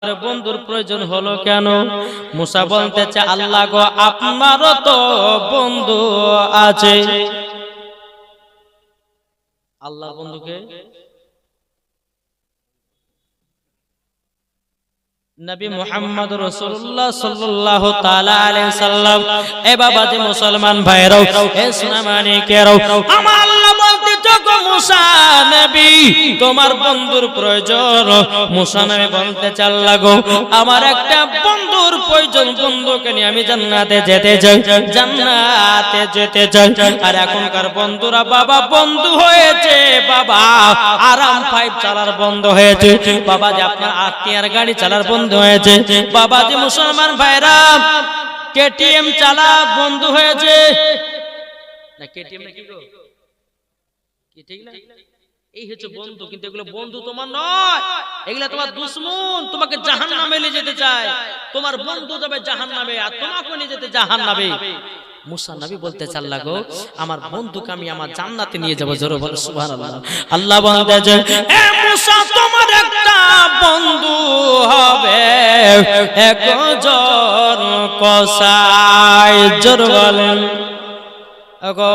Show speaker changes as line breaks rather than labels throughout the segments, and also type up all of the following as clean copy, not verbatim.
বন্ধুর প্রয়োজন হলো কেন? মুসা বলতেছে, আল্লাহ গো, আপনারও তো বন্ধু আছে। আল্লাহর বন্ধুকে নবী মুহাম্মদ রাসূলুল্লাহ সাল্লাল্লাহু তাআলা আলাইহি সাল্লাম। এ বাবাজি মুসলমান ভাইরাও, এ সোনামানিকেরাও, আমার আল্লাহ বলতে গো মুসা নবী, তোমার বন্ধুর প্রয়োজন। মুসা নবী বলতে আল্লাহ গো, আমার একটা বন্ধুর প্রয়োজন, বন্ধুকে নিয়ে আমি জান্নাতে যেতে চাই, জান্নাতে যেতে চাই। আর এখনকার বন্ধুরা বাবা বন্ধু হয়েছে বাবা আরাম 5 চালার বন্ধ হয়েছে বাবা, যে আপনার আত্মীয়ার গাড়ি চালার বন্ধ হয়েছে বাবাজি মুসলমান ভাইরা, কেটিএম চালা বন্ধ হয়েছে না? কেটিএম না কি গো, কি ঠিক না? এই হচ্ছে বন্ধু। কিন্তু এগুলো বন্ধু তোমার নয়, এগুলা তোমার দুশমন, তোমাকে জাহান্নামে নিয়ে যেতে চায়। তোমার বন্ধু যাবে জাহান্নামে আর তোমাকে নিয়ে যেতে জাহান্নামে। মুসা নবী বলতে আল্লাহ গো, আমার বন্ধুকে আমি আমার জান্নাতে নিয়ে যাব। জোরে বলো সুবহানাল্লাহ। আল্লাহ বলতে, এ মুসা, তোমার একটা বন্ধু হবে একজন কসাই। জোরে বলেন আগো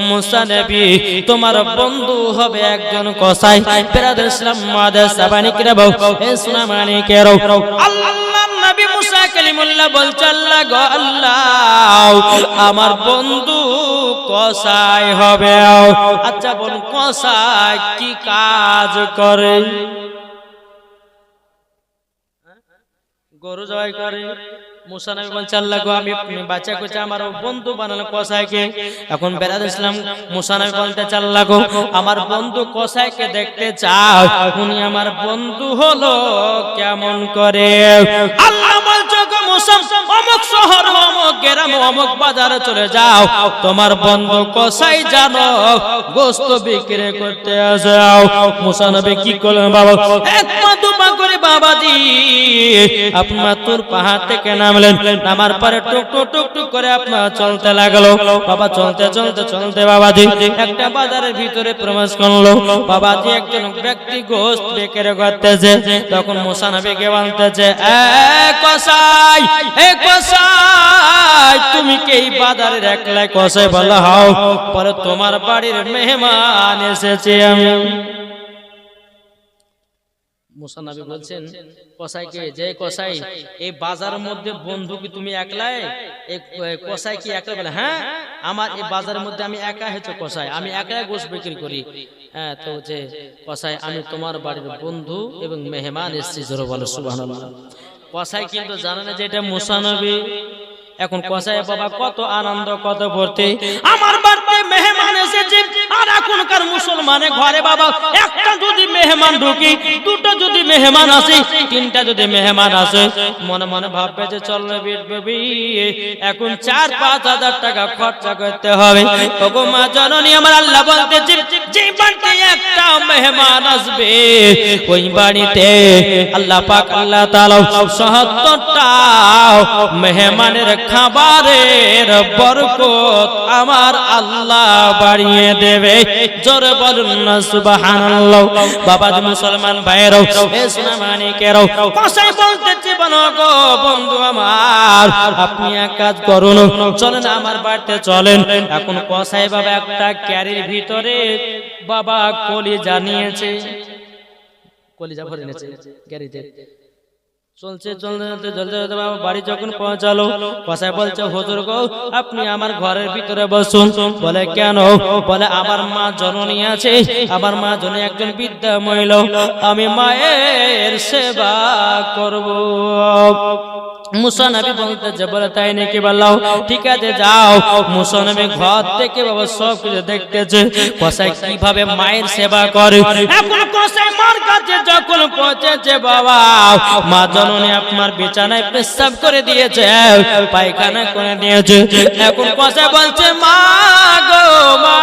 মুসা নবী, তোমার বন্ধু হবে একজন কসাই। বিরাদর ইসলাম মাদার সাবানিকরা বউ, এ সোনামানিকেরাও, আল্লাহর নবী মুসা কালিমুল্লাহ বলছে, আল্লাহ গো আল্লাহ, আমার বন্ধু কসাই হবে। আচ্ছা বলুন, কসাই কি কাজ করে? গরু জবাই করে। মুসা নবী বলছে, আল্লাহ গো, আমি বাচ্চা কোচা আমার বন্ধু বানালো কসাইকে। এখন বেরাদ ইসলাম মুসা নবী বলতে, আল্লাহ গো, আমার বন্ধু কসাইকে দেখতে চাও, উনি আমার বন্ধু হলো কেমন করে? আল্লাহ বলছে, গো মুসা, অমুক শহর, অমুক গ্রাম, অমুক বাজারে চলে যাও, তোমার বন্ধু কসাই জানো গোশত বিক্রি করতে আসো। মুসা নবী কি করলেন বাবা? এক পা দুপা করে বাবাজি আপনার তোর পাহাড় থেকে নামলেন। নামার পরে টুক টুক টুক টুক করে আপনার চলতে লাগলো বাবা। চলতে চলতে চলতে বাবাজি একটা বাজারের ভিতরে প্রবেশ করলো বাবাজি। একজন ব্যক্তি গোশত বিক্রি করতেছে। তখন মুসা নবীকে বলতেছে, এ কসাই, এ কসাই, তুমি কি এই বাজারের একলাই কসাই বলা হও? পরে তোমার বাড়ির মেহমান এসেছে আমি। মুসা নবী বলছেন কসাইকে, যে কসাই, এই বাজারের মধ্যে বন্ধু কি তুমি একলাই? এই কসাই কি একলাই? বলে, হ্যাঁ, আমার এই বাজারের মধ্যে আমি একা হচ্ছে কসাই, আমি একাই গোশত বিক্রি করি। হ্যাঁ, তো যে কসাই, আমি তোমার বাড়ির বন্ধু এবং মেহমান এসেছি। জোরে বলো সুবহানাল্লাহ। কসাই কিন্তু জানে না যে এটা মুসা নবী। এখন কসাই বাবা কত আনন্দ, কত ভর্তি, আমার বাড়িতে মেহমান এসেছে। আর এখনকার মুসলমানের ঘরে বাবা একটা যদি মেহমান ঢুকি, দুটো যদি মেহমান আসে, তিনটা যদি মেহমান আসে, মনে মনে ভাববে যে চল বেবি, এখন 4-5 হাজার টাকা খরচা করতে হবে। ওগো মা জননী, আমার আল্লাহ বলতেছে, যে বাড়িতে একটা মেহমান আসবে, ওই বাড়িতে আল্লাহ পাক আল্লাহ তাআলা ৭০টা মেহমানের খাবারের বরকত আমার আল্লাহ বাড়িয়ে দেবে। জোরে বলুন না সুবহানাল্লাহ। বাবাজি মুসলমান ভাইরাও, এ সোনামানিকেরাও, কসাই বলতেছে, বলো গো বন্ধু আমার, আপনি এক কাজ করুন, চলেন আমার বাড়িতে চলেন। এখন কসাই বাবা একটা ক্যারির ভিতরে বাবা কলিজা নিয়েছে, কলিজা ভরে নিয়েছে ক্যারিতে। চলছে চলতে চলতে বাবা বাড়ি যখন পৌঁছালো, কসাই বলছে, হুজুর গো, আপনি আমার ঘরের ভিতরে বসুন। বলে, কেন? বলে, আমার মা জননী আছে, আমার মা জননী একজন বৃদ্ধা মহিলা, আমি মায়ের সেবা করব। মুসা নবী বলতেছে, বলে, তাই নাকি? বললাম, ঠিক আছে যাও। মুসা নবী ঘর থেকে বাবা সব কিছু দেখতেছে, কসাই কিভাবে মায়ের সেবা করে। এখন কসাই মার কাছে যখন পৌঁছেছে বাবা, মা জননী আপনার বিছানায় পেশাব করে দিয়েছে, পায়খানা করে দিয়েছে। এখন কসাই বলছে, মা গো মা,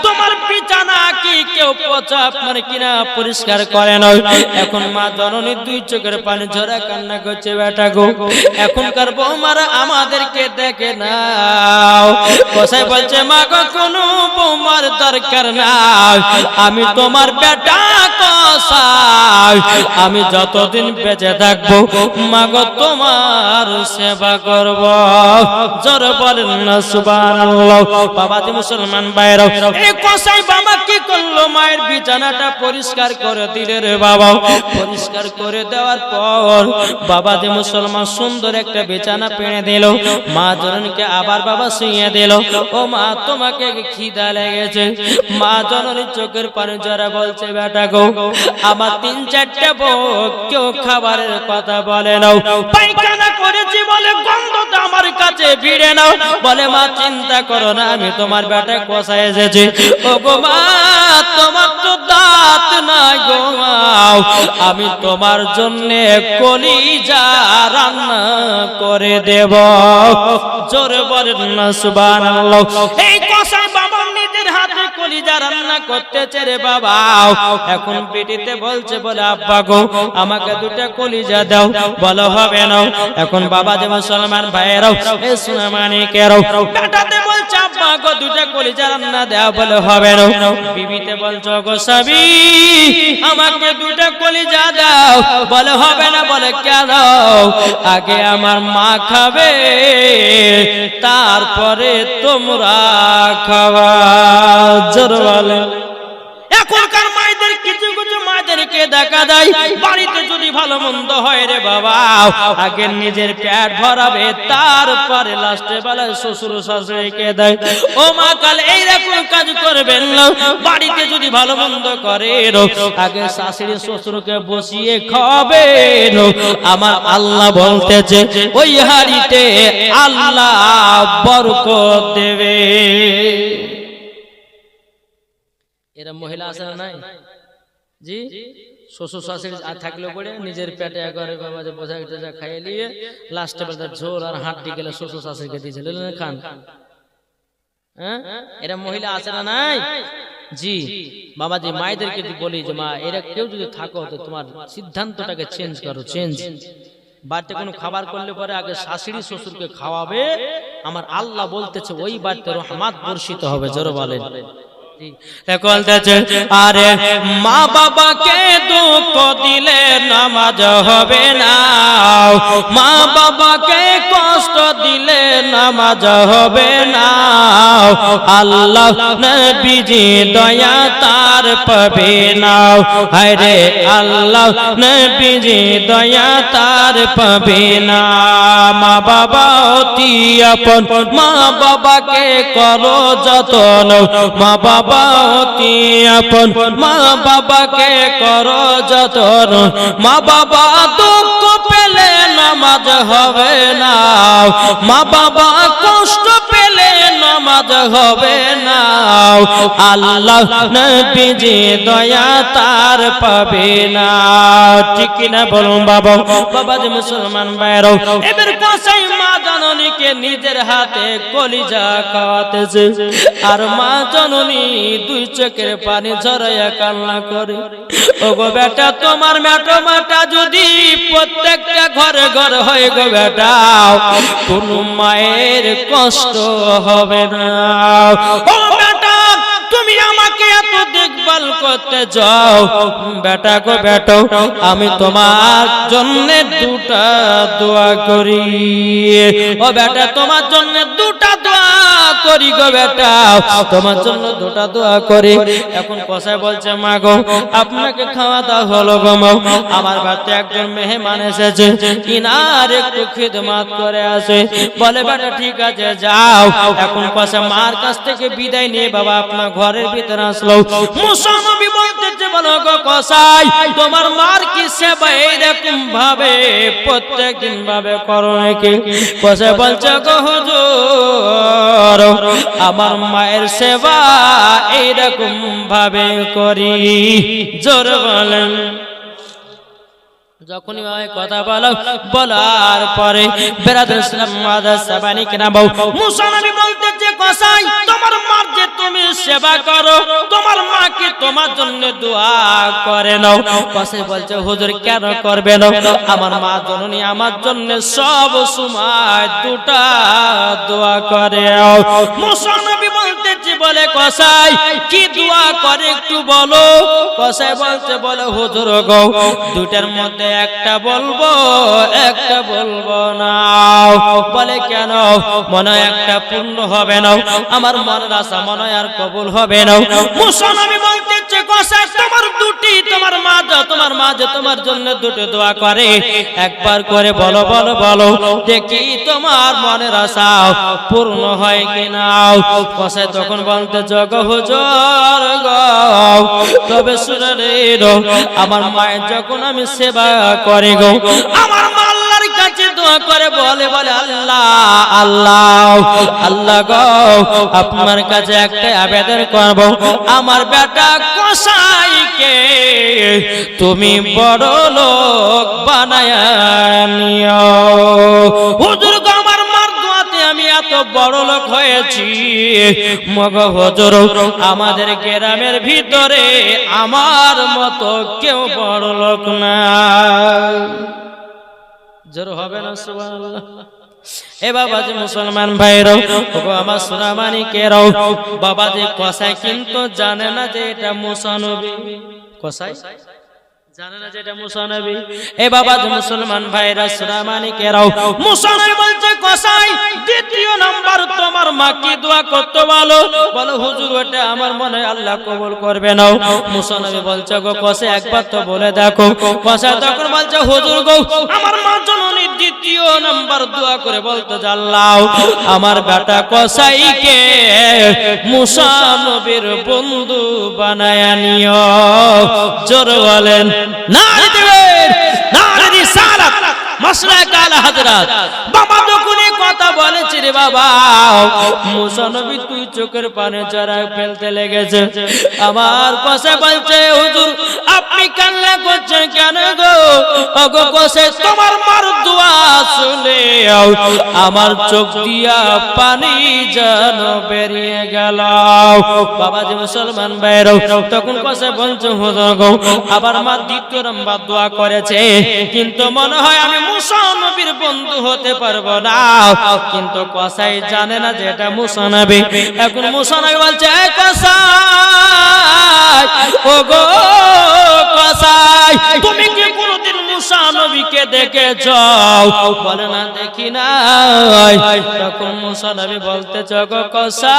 তোমার বিছানা কি কেউ পোছা আপনার কিনা পরিষ্কার করে না? এখন মা জননী 2 চোখের পানি ঝরা কান্না করছে, বেটা গো এখনকার বৌমারা আমাদেরকে দেখে নাও। কসাই বলছে মা গো কোনো বৌমার দরকার নাই, আমি তোমার বেটা কসাই, আমি যতদিন বেঁচে থাকবো মা গো তোমার সেবা করব। জোরে বলেন না সুবহানাল্লাহ। বাবাজি মুসলমান ভাইরা, এই কসাই বাবা কি করলো, মায়ের বিছানাটা পরিষ্কার করে দিলে রে বাবা। পরিষ্কার করে দেওয়ার পর বাবাজি মুসলমান সুন্দর একটা বিছানা পেড়ে দিল, মা জননীকে আবার বাবা শুইয়ে দিল। ও মা তোমাকে খিদা লেগেছে? মা জননী চোখের পানি জরা বলছে বেটা গো আমার 3-4টা বউ, কেউ খাবারের কথা বলে নাও, পায়খানা করেছি বলে গন্ধটা আমার কাছে ভিড়ে নাও। বলে মা চিন্তা করো না, আমি তোমার বেটা কষায় এসেছি। ও গো মা তোমার তো দাঁত নাই গো, আমি তোমার জন্য কলিজা রান্না করে দেব। জোরে বলেন না সুবহানাল্লাহ। এই কসাই বাবা নিজের হাতে কলিজা রান্না করতেছে রে বাবা। এখন পেটিতে বলছে বলে আব্বা গো আমাকে 2টা কলিজা দাও। বলো হবে না। এখন বাবা যে মুসলমান ভাইরাও এ সোনা মানিকেরাও বেটাতে বলছে আব্বা গো 2টা কলিজা রান্না দাও। বলে হবে না। বিবিতে বলছো গো স্বামী আমাকে 2টা কলিজা দাও। বলে হবে না। বলে কেন? আগে আমার মা খাবে তারপরে তোমরা খাবা। জোরে বলে। এখনকার মায়েদের কিছু কিছু মায়েদেরকে দেখা যায় বাড়িতে যদি ভালো মন্দ হয় রে বাবা আগে নিজের পেট ভরাবে তারপরে লাস্টে বেলায় শ্বশুর শাশুড়িকে দেয়। ও মা কাল এইরকম কাজ করবেন না। বাড়িতে যদি ভালো মন্দ করে আগে শাশুড়ি শ্বশুরকে বসিয়ে খাবেন। আমার আল্লাহ বলতেছে ওই হাড়িতে আল্লাহ বরকত দেবে। এরা মহিলা আছে না নাই? জি শ্বশুর শাশুড়ি থাকলে পরে নিজের পেটে একবারে বাবা যে বোঝা টোঝা খাইয়ে নিয়ে লাস্টে বেলা ঝোল আর হাড্ডি গেলে শ্বশুর শাশুড়িকে দিয়েছিল খান। হ্যাঁ এরা মহিলা আছে না নাই? জি বাবাজি মায়েদেরকে বলি যে মা এরা কেউ যদি থাকো তো তোমার সিদ্ধান্তটাকে চেঞ্জ করো। চেঞ্জ বাড়িতে কোনো খাবার করলে পরে আগে শাশুড়ি শ্বশুরকে খাওয়াবে। আমার আল্লাহ বলতেছে ওই বাড়িতে রহমত বর্ষিত হবে। জোরে বলেন। আরে মা বাবাকে দুঃখ দিলে নামাজ হবে না, মা বাবাকে কষ্ট দিলে নামাজ হবে না। আল্লাহ নবীজি দয়া তার পাবে না। আরে আল্লাহ নবীজি দয়া তার পাবে না। মা বাবা অতি আপন, মা বাবাকে করো যতন, মা বাবা অতি আপন, মা বাবাকে করো যতন। মা বাবা দুঃখ পেলে নামাজ হবে না, মা বাবা কষ্ট পেলে নামাজ হবে না। আল্লাহ নবীজি দয়া তার পাবে না। ঠিক না বলুন বাবা? বাবা যে মুসলমান ভাইরাও এবার কসাই মা জননীকে নিজের হাতে কলিজা খাওয়াতেছে আর মা জননী 2 চোখের পানি ঝরাইয়া কান্না করে। ওগো বেটা তোমার মেটো মাটা যদি প্রত্যেকটা ঘরে ঘরে হয় গো বেটা কোন মায়ের কষ্ট হবে না। ও বেটা তুমি আমাকে এত দেখভাল করতে যাও বেটা গো বেটা আমি তোমার জন্য 2টা দোয়া করি। ও বেটা তোমার জন্য 2টা দোয়া করি গো বেটা, তোমার জন্য 2টা দোয়া করি। এখন কসাই বলছে মা গো আপনাকে খাওয়া দাওয়া হলো গো মা, আমার বাড়িতে একজন মেহমান এসেছে ইনার একটু খিদমত করে আসে। বলে বেটা ঠিক আছে যাও। এখন কসাই মার কাছ থেকে বিদায় নিয়ে বাবা আপনার ঘরের ভিতরে আসলো। মুসা নবী বলতেছে বলো গো কসাই তোমার মার কি সেবা এইরকম ভাবে প্রত্যেকদিন ভাবে করো নাকি? কসাই বলছে গো হুজুর আমার মায়ের সেবা এইরকম ভাবে করি। জোরে বলেন। যখনই কথা বলার পরে বেরাদুল ইসলাম মাদার সাবানি কেনা বউ মুসা নবী বলতে বলতেছে কসাই তোমার মার যে তুমি সেবা করো তোমার মা কি তোমার জন্য দোয়া করে নাও? কসাই বলছে হুজুর কেন করবে না? আমার মা জননী আমার জন্য সব সময় দুটা দোয়া করে। মুসা নবী বলতেছে বলে কসাই কি দোয়া করে একটু বলো। কসাই বলছে বলে হুজুর গো দুটার মধ্যে একটা বলবো একটা বলবো না। বলে কেন? মনে হয় একটা পূর্ণ হবে না, আমার মনের আশা মনে হয় আর কবুল হবে না। মুসা নবী বলতেছে কসাই তোমার দুটি তোমার মা যে তোমার জন্য দুটো দোয়া করে একবার করে বলো বলো বলো দেখি তোমার মনের আশা পূর্ণ হয় কিনা। কসাই তখন বলতে জগ হুজুর গো তবে শুনে রে আমার মায়ের যখন আমি সেবা করে গো আমার মা আল্লাহর কাছে দোয়া করে বলে বলে আল্লাহ আল্লাহ আল্লাহ গো আপনার কাছে একটা আবেদন করব আমার বেটা কসাইকে তুমি বড় লোক বানায়া নিও। হুজুর গো আমার মার দোয়াতে আমি এত বড় লোক হয়েছি মগ হুজুর আমাদের গ্রামের ভিতরে আমার মতো কেউ বড় লোক না। জোর হবে না সুবহানাল্লাহ। এ বাবাজি মুসলমান ভাইরাও ওগো আমার সোনামানিকেরাও বাবাজি কসাই কিন্তু জানে না যে এটা মুসা নবী। কসাই জানে না যে এটা মুসা নবী। এ বাবাজি মুসলমান ভাইরা সোনামানিকেরাও মুসা নবী বলছে কসাই দ্বিতীয় নাম্বার তোমার মা কি দোয়া করতে বলো। বলো হুজুর ওটা আমার মনে আল্লাহ কবুল করবে না। মুসা নবী বলছে গো কসাই একবার তো বলে দেখো। কসাই তখন বলছে হুজুর গো আমার মা জননী দ্বিতীয় নাম্বার দোয়া করে বলতে আল্লাহ আমার বেটা কসাইকে মুসা নবীর বন্ধু বানায়া নিও। জোর বলেন নারে দিবেন নারে রিসালাত মাসলাক আলা হযরত। বাবা যখন এই কথা বলেছে রে বাবা মুসা নবী তুই চোখের পানি জড়া ফেলতে লেগেছে। আমার কসাই বলছে হুজুর আপনি কান্না করছেন কেন গো? ওগো কসাই তোমার মার দোয়া শুনে আমার চোখ দিয়া পানি যেন বেরিয়ে গেল। বাবাজি মুসলমান ভাইরাও তখন কসাই বলছে হুজুর গো আবার মা দ্বিতীয় নাম্বার দোয়া করেছে কিন্তু মনে হয় আমি মুসা নবীর বন্ধু হতে পারবো না। কিন্তু কসাই জানে না যে এটা মুসা নবী। এখন মুসা নবী বলছে এ কসাই ওগো কসাই তুমি কি কোনদিন মুসা নবীকে দেখেছো? বলে না দেখি নাই। তখন মুসা নবী বলতেছে গো কসাই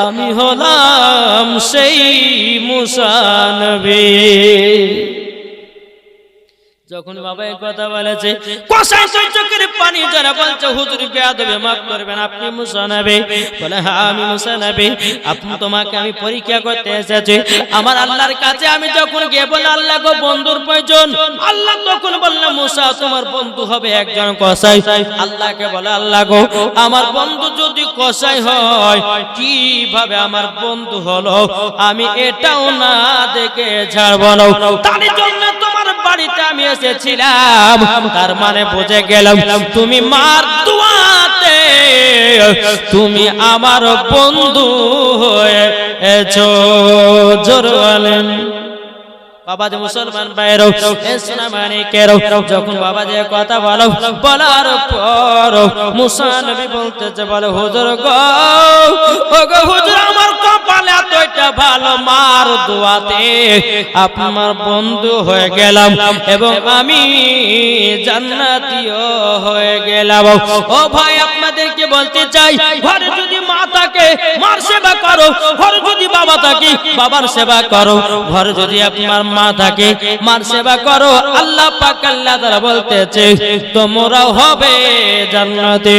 আমি হলাম সেই মুসা নবী। যখন বাবা এই কথা বলেছে কসাই চোখের পানি জড়া বলছে হুজুর বেয়াদবি মাফ করবেন আপনি মুসা নবী? বলে হ্যাঁ আমি মুসা নবী। আপনি তোমাকে আমি পরীক্ষা করতে এসেছি আমার আল্লাহর কাছে। আমি যখন গিয়ে বলে আল্লাহ গো বন্ধুর প্রয়োজন আল্লাহ তখন বললাম মুসা তোমার বন্ধু হবে একজন কসাই। আল্লাহকে বলে আল্লাহ গো আমার বন্ধু যদি কসাই হয় কিভাবে আমার বন্ধু হলো আমি এটাও না দেখে ছাড়বো না। তার জন্য তোমার বাড়িতে আমি এসেছিলাম। তার মানে বুঝে গেলাম তুমি মার দোয়াতে তুমি আমার বন্ধু হয়েছো। জোর বলেন বাবাজি মুসলমান ভাইরাও এ সোনামানিকেরাও যখন বাবাজি কথা বলো বলার পর মুসা নবী বলতেছে বলে হুজুর গো ওগো হুজুর আমার কপালে এতটা ভালো মার দোয়াতে আপনার বন্ধু হয়ে গেলাম এবং আমি জান্নাতীও হয়ে গেলাম। ও ভাই আপনাদেরকে বলতে চাই ঘরে যদি মা থাকে মার সেবা করো, ঘরে যদি বাবা থাকে বাবার সেবা করো, ঘরে যদি আপনার মা থাকে মার সেবা করো। আল্লাহ পাক আল্লাহ তাআলা বলতেছে তোমরাও হবে জান্নাতে।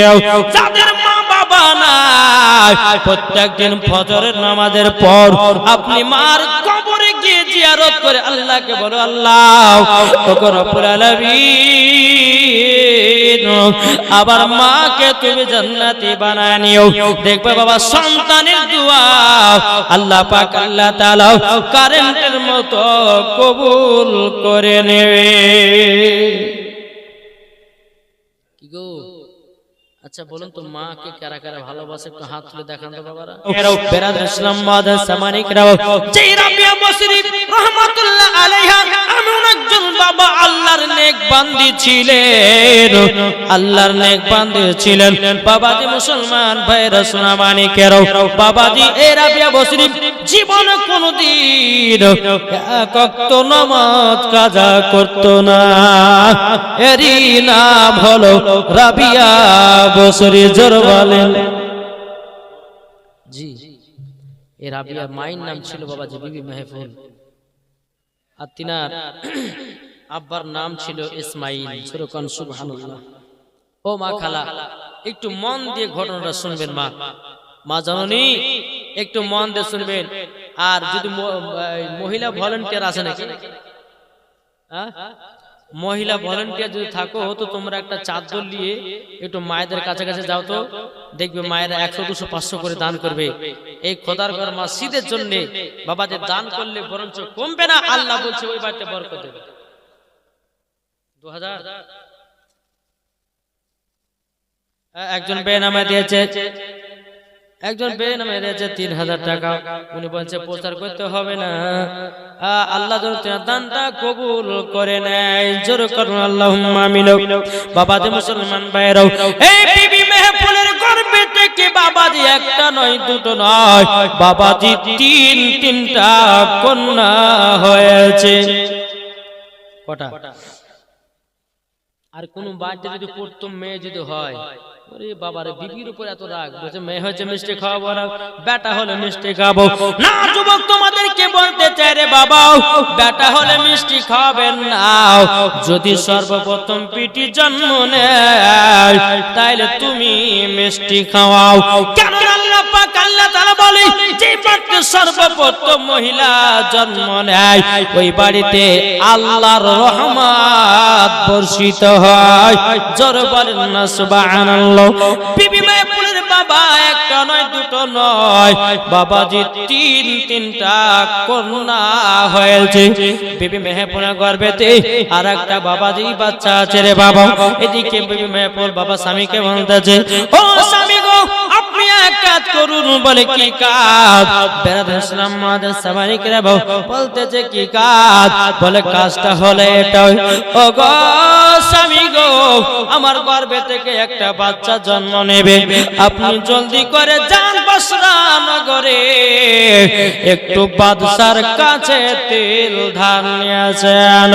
যাদের মা বাবা নাই প্রত্যেকদিন ফজরের নামাজের পর আপনি মার কবরে গিয়ে জিয়ারত করে আল্লাহকে বলো আল্লাহ ওগো রব্বুল আলামিন আবার মাকে তুমি জান্নাতি বানায় নিও। দেখবে বাবা সন্তানের দোয়া আল্লাহ পাক আল্লাহ তাআলা কারেন্টের মতো কবুল করে নেবে। কি গো আচ্ছা বলুন তো মাকে কারা কারা ভালোবাসে একটু হাত তুলে দেখান তো বাবারা।
বেরাদার ইসলাম মাদার সামানিকরাও যে রাবিয়া বসরি রাহমাতুল্লাহ আলাইহা এমন একজন বাবা আল্লাহর নেক বান্দি ছিলেন, আল্লাহর নেক বান্দি ছিলেন। বাবাজি মুসলমান ভাইরা সোনা মানিকেরাও, বাবাজি এই রাবিয়া বসরি জীবনে কোনদিন এক ওয়াক্ত নামাজ কাজা করত না। এরই নাম হলো রাবিয়া বসরি। জোর বলেন
জি। এই রাবিয়া মায়ের নাম ছিল বাবাজি বিবি মেহফুল, আর তিনার আব্বার নাম ছিল ইসমাইল। সুরকান সুবহানাল্লাহ। ও মা খালা, একটু মন দিয়ে ঘটনাটা শুনবেন। মা জননী একটু মন দিয়ে শুনবেন। আর যদি মহিলা ভলেন্টিয়ার আছে নাকি, মহিলা ভলেন্টিয়ার যদি থাকো তো তোমরা একটা চাদর নিয়ে একটু মায়েদের কাছে কাছে যাও তো, দেখবে মায়েরা 100 200 500 করে দান করবে এই খোদার ঘর মসজিদের জন্য। বাবাদের দান করলে বরঞ্চ কমবে না, আল্লাহ বলছে ওই বাড়িতে বরকত দেবে। 2000
একজন বেনামে দিয়েছে, একজন বেনামে দিয়েছে 3000 টাকা। উনি বলছে প্রচার করতে হবে না, আল্লাহ দানটা কবুল করে নেয়। জোর করুন আল্লাহুম্মা আমিন। বাবাজি মুসলমান ভাইরাও, এই বিবি মেহফুলের গর্ভে থেকে বাবাজি একটা নয় দুটো নয়, বাবাজি তিনটা কন্যা হয়েছে। কটা?
আর কোন বাড়িতে যদি প্রথম মেয়ে যদি হয়, ওরে বাবারে বিবির উপর এত রাগ, বলছে মেয়ে হয়েছে মিষ্টি খাওয়াবো না, বেটা হলে মিষ্টি খাবো
না। যুবক তোমাদেরকে বলতে চাই রে বাবা, বেটা হলে মিষ্টি খাবেন না। যদি সর্বপ্রথম পিটি জন্ম নেয় তাইলে তুমি মিষ্টি খাওয়াও। কেন আল্লাহ পাক আল্লাহ তাআলা বলে যে বাড়িতে সর্বপ্রথম মহিলা জন্ম নেয় ওই বাড়িতে আল্লাহর রহমত বর্ষিত হয়। জোর বলেন না সুবহানাল্লাহ। বিবি মেহফুলের বাবা একটা নয় দুটো নয়, বাবাজি তিনটা কন্যা হয়েছে। বিবি মেহফুলের গর্ভেতে আর একটা বাবাজি বাচ্চা আছে রে বাবা। এদিকে বিবি মেহফুল বাবা স্বামীকে বলতেছে, ও স্বামী গো আপনি এক কাজ করুন। বলে কি কাজ? বেরাদার ইসলাম মাদার সামানিকরা বলতেছে কি কাজ? বলে কাজটা হলে এটা, ও গো স্বামী গো আমার গর্ভে থেকে একটা বাচ্চা জন্ম নেবে, আপনি জলদি করে যান বসরা নগরে, একটু বাদশার কাছে তেল ধার নিয়ে আসেন,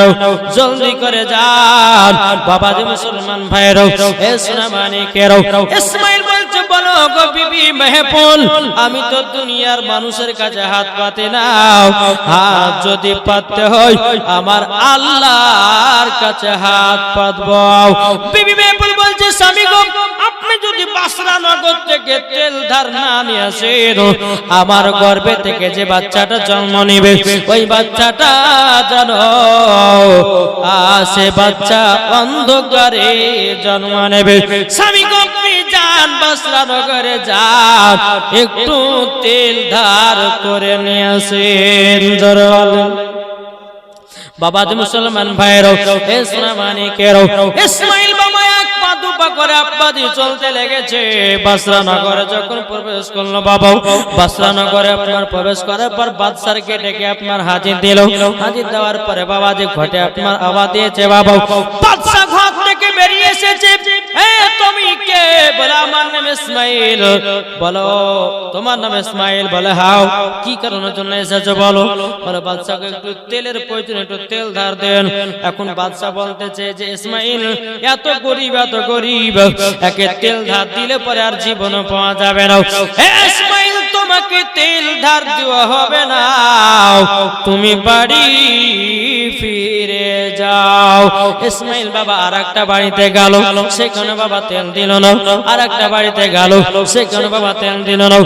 জলদি করে যান। বাবাজি মুসলমান ভাইরাও, এ সোনা মানিকেরাও, ইসমাইল বলছে বলো গো বিবি মেহফুল, আমি তো দুনিয়ার মানুষের কাছে হাত পাতি না, হাত যদি পাততে হয় আমার আল্লাহর কাছে হাত পাতবো। বিবি মেহফুল বলছে স্বামী গো আপনি যদি বাসরা নগর থেকে তেল ধার না নিয়ে আসেন, আমার গর্ভে থেকে যে বাচ্চাটা জন্ম নেবে ওই বাচ্চাটা জানো সে বাচ্চা অন্ধকারে জন্ম নেবে। স্বামী গো আপনি যান বাসরা নগরে যান, একটু তেল ধার করে নিয়ে আসেন। বাবাজি মুসলমান ভাইরাও, এ সোনা মানিকেরাও, ইসমাইল বাবা এক পা দুপা করে আব্বাজি চলতে লেগেছে। বাসরা নগরে যখন প্রবেশ করলো বাবা, বাসরা নগরে আপনার প্রবেশ করার পর বাদশারকে ডেকে আপনার হাজির দিল। হাজির দেওয়ার পরে বাবাজি ঘটে আপনার আওয়াজ দিয়েছে বাবা। বাদশা ঘর থেকে বেরিয়ে এসেছে, এ তুমি কে? বলে আমার নাম ইসমাইল। বলো তোমার নাম ইসমাইল? বলে হাও। কি কারণের জন্য এসেছো বলো? বলে বাদশাকে একটু তেলের প্রয়োজন, একটু তেল ধার দেন। এখন বাদশা বলতেছে যে ইসমাইল এত গরিব একে তেল ধার দিলে পরে আর জীবন পাওয়া যাবে না। ইসমাইল তোমাকে তেল ধার দেওয়া হবে না, তুমি বাড়ি ফিরে যাও। ইসমাইল বাবা আর একটা বাড়িতে গেল, সেখানে বাবা তেল দিল না। আর একটা বাড়িতে গেল, সেখানে বাবা তেল দিল না।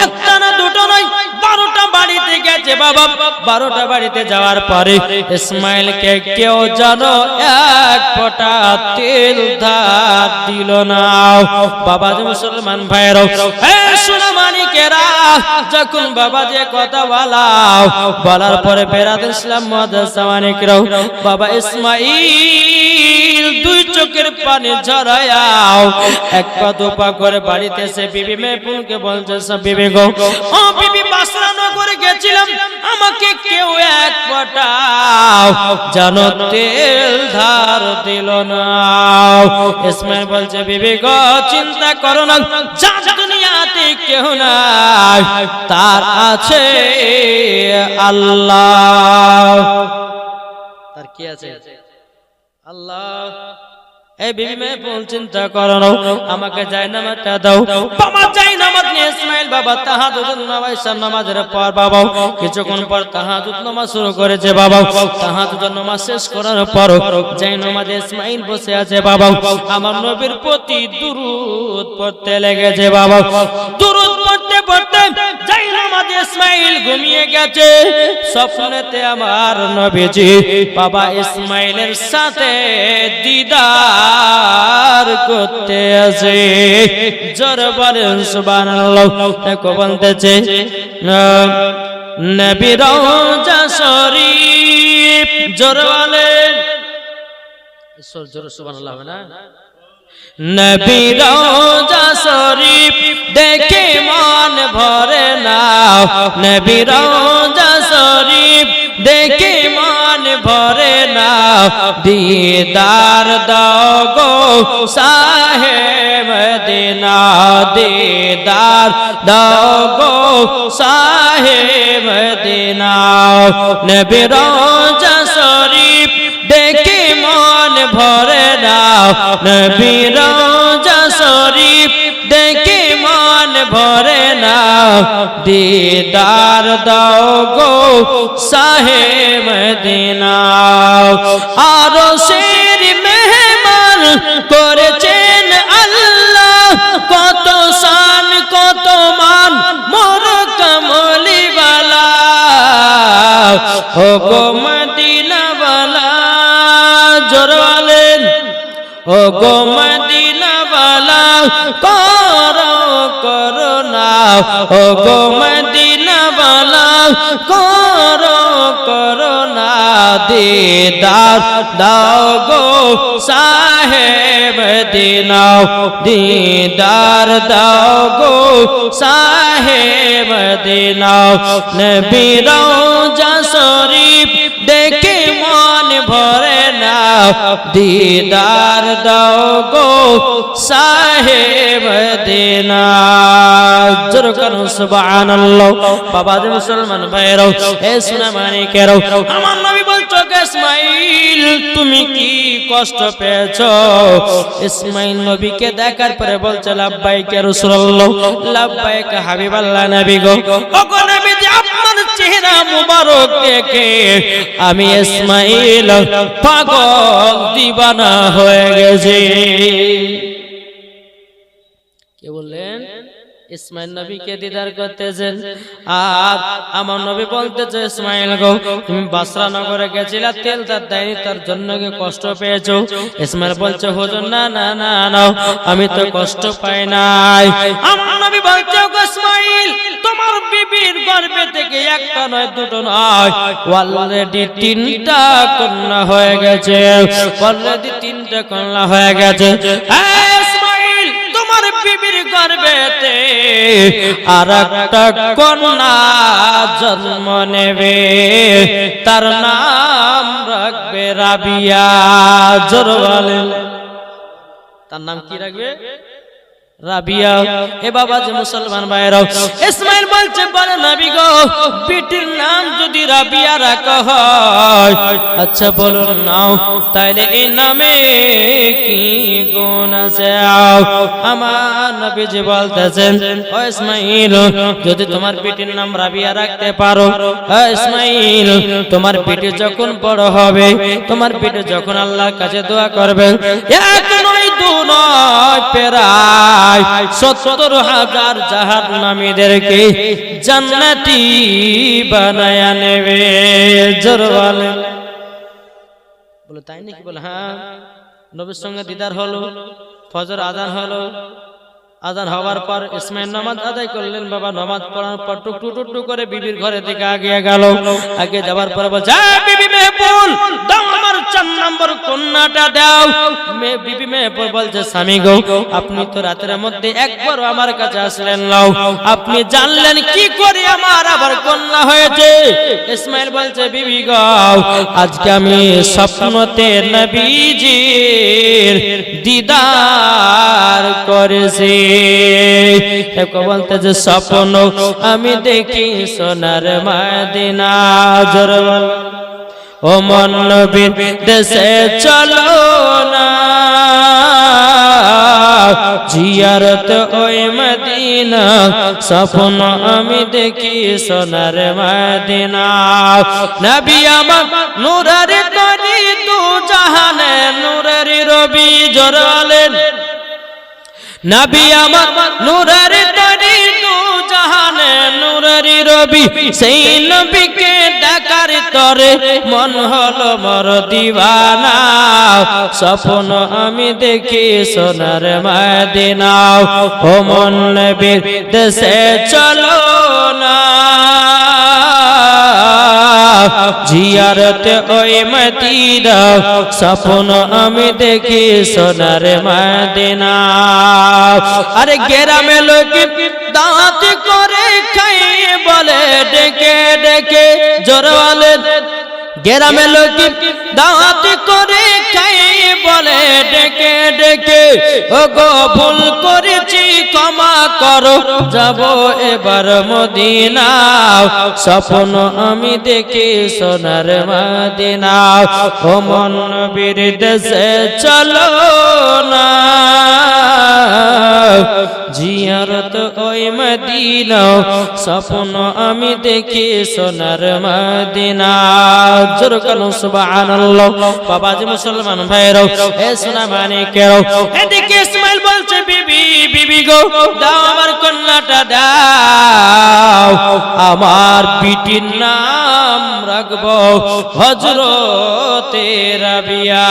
একটা না দুটো নয় 12টা বাড়িতে গেছে বাবা। 12টা বাড়িতে যাওয়ার পরে ইসমাইলকে কেউ জানো এক ফোঁটা তেল ধার দিল না। বাবাজি মুসলমান ভাইরাও, হে সোনা মানিকেরা, যখন বাবাজি কথা বলার পরে বেরাদার ইসলাম মাদ্রাসা মানিকরাও, বাবা ইসমাইল দুই চোখের পানি ঝরায়াও এক পা দুপা করে বাড়িতে এসে বিবি মেহপুলকে বলছে বিবি গো ও বিবি বাসরা নগরে গেছিলাম আমাকে কেউ এক ফোঁটাও জানো তেল ধার দিল না। ইসমাইল বলছে বিবি গো চিন্তা করো না, যার দুনিয়াতে কেউ নাই তার আছে আল্লাহ।
তার কি আছে? আল্লাহ।
এই বিবি মেহপুল চিন্তা করো না, আমাকে জায়নামাজটা দাও। বাবা জায়নামাজ নিয়ে ইসমাইল বাবা তাহাজ্জুদ নামাজের পর বাবা কিছুক্ষণ পর তাহাজ্জুদ নামাজ শুরু করেছে। বাবা তাহাজ্জুদ নামাজ শেষ করার পর জায়নামাজে ইসমাইল বসে আছে। বাবা আমার নবীর প্রতি দুরূদ পড়তে লেগেছে। বাবা দুরূদ পড়তে পড়তে জায়নামাজে ইসমাইল ঘুমিয়ে গেছে। স্বপ্নেতে আমার নবীজি বাবা ইসমাইলের সাথে দিদার করতে আছে। জোর বলেন সুবহানাল্লাহ। দেখো বলতেছে নবী রওজা শরীফ, জোর বলেন
জোর সুবহানাল্লাহ হবে না?
নবী রওজা শরীফ দেখে মন ভরে না, নবী রওজা শরীফ দেখে মন ভরে না, দিদার দাও গো শাহে মদিনা, দিদার দাও গো শাহে মদিনা। নবী রওজা শরীফ দেখে মন ভরে না, নবী রওজা শরীফ দেখে মন ভরে না, দিদার দাও গো শাহে মদিনা। আরশের মেহমান করেছেন আল্লাহ, কত শান কত মান মোর কমলিওয়ালা, ও গো মদিনাওয়ালা, জোর বলেন ও গো মদিনাওয়ালা করো করুণা, ও গো মদিনাওয়ালা করো করুণা, দিদার দাও গো শাহে মদিনা, দিদার দাও গো শাহে মদিনা। নবী রওজা শরীফ দেখে মন ভরে না, দিদার দাও গো শাহে মদিনা। জোর করুন সুবহানাল্লাহ। বাবা যে মুসলমান ভাইরাও এ সোনা মানিকেরাও, আমার নবী বলছো ইসমাইল তুমি কি কষ্ট পেয়েছো? ইসমাইল নবীকে দেখার পরে বলছে লাব্বাইক ইয়া রাসূলুল্লাহ, লাব্বাইক হাবিবাল্লাহ নবী গো। ওগো নবী যে আপনার চেহারা মুবারক দেখে আমি ইসমাইল পাগল দিবানা হয়ে গেছি।
কে বললেন?
ইসমাইল নবীকে দিদার করতেছেন। আর আমার নবী বলতেছে ইসমাইল গো তুমি বাসরা নগরে গেছিলা, তেল তার দেয়নি তার জন্য কি কষ্ট পেয়েছো? ইসমাইল বলছে হুজুর না না না না আমি তো কষ্ট পাই নাই। আমার নবী বলছে গো ইসমাইল তোমার বিবির গর্ভে থেকে একটা নয় দুটো নয় অলরেডি তিনটা কন্যা হয়ে গেছে, অলরেডি তিনটা কন্যা হয়ে গেছে। ইসমাইল তোমার বিবির গর্ভেতে আর একটা কন্যা জন্ম নেবে, তার নাম রাখবে রাবিয়া। জোর বলেন
তার নাম কি রাখবে?
রাবিয়া। এ বাবা যে মুসলমান ভাইরাও, ইসমাইল বলছে বলে নবী গো বিটির নাম যদি রাবিয়া রাখা হয়, আচ্ছা বলুন নাও তাইলে এই নামে কি গুণ আছে? আমার নবীজি বলতেছেন ও ইসমাইল যদি তোমার বিটির নাম রাবিয়া রাখতে পারো, ও ইসমাইল তোমার বিটি যখন বড় হবে, তোমার বিটি যখন আল্লাহর কাছে দোয়া করবে, এক নয় দু নয় প্রায় 70,000 জাহান্নামীদেরকে জান্নাতি বানায়া নেবে। জোর বলেন।
বলে তাই নাকি? বলে হ্যাঁ। নবীর সঙ্গে দিদার হলো, ফজর আজান হলো, আজান হওয়ার পর ইসমাইল নামাজ আদায় করলেন। বাবা নামাজ পড়ার পর টুকটু টুকটু করে বিবির ঘরের দিকে আগিয়ে গেল। আগে যাবার পর বলছে বিবি মেহপুল দাও আমার
4 নম্বর কন্যাটা দাও। বিবি মেয়ে বলছে স্বামী গো আপনি তো রাতের মধ্যে একবার আমার কাছে আসলেন নাও, আপনি জানলেন কি করে আমার আবার কন্যা হয়েছে? ইসমাইল বলছে বিবি গো আজকে আমি স্বপ্নতে নবীজির দিদার করেছি। বলতে যে স্বপ্ন আমি দেখি সোনার মদিনা। জোরে বল ও মন নবীর দেশে চলো না, জিয়ারত ওই মদিনা, স্বপ্ন আমি দেখি সোনার মদিনা। নবী আমার নূরের তরি দু জাহানে নূরের রবি। জোরে বলেন নবী আমার নূরের তরি দু জাহানে নূরের রবি, সেই নবীকে ডাকার তরে মন হলো মোর দিওয়ানা, স্বপ্ন আমি দেখি সোনার মদিনা। ও মন নবীর দেশে চলো না, জিয়ারত ওই মদিনা, স্বপ্ন আমি দেখি সোনার মদিনা। আরে গ্রামে লোক দাঁত করে খাইয়ে বলে ডেকে ডেকে। জোরে বলেন গ্রামে লোক দাঁত করে খাইয়ে বলে ডেকে ডেকে ও গো ভুল করেছি ক্ষমা করো, যাব এবার মদিনা, স্বপ্ন আমি দেখি সোনার মদিনা। ও মন নবীর দেশে চলো না, জিয়ারত ওই মদিনা, স্বপ্ন আমি দেখি সোনার মদিনা। জোরে বলো সুবহানাল্লাহ। বাবাজি মুসলমান ভাইরাও এ সোনা মানিকেরাও, এদিকে ইসমাইল বলছে বিবি বিবি গো দাও আমার কন্যাটা দাও, আমার বিটির নাম রাখবো হযরতে রাবিয়া।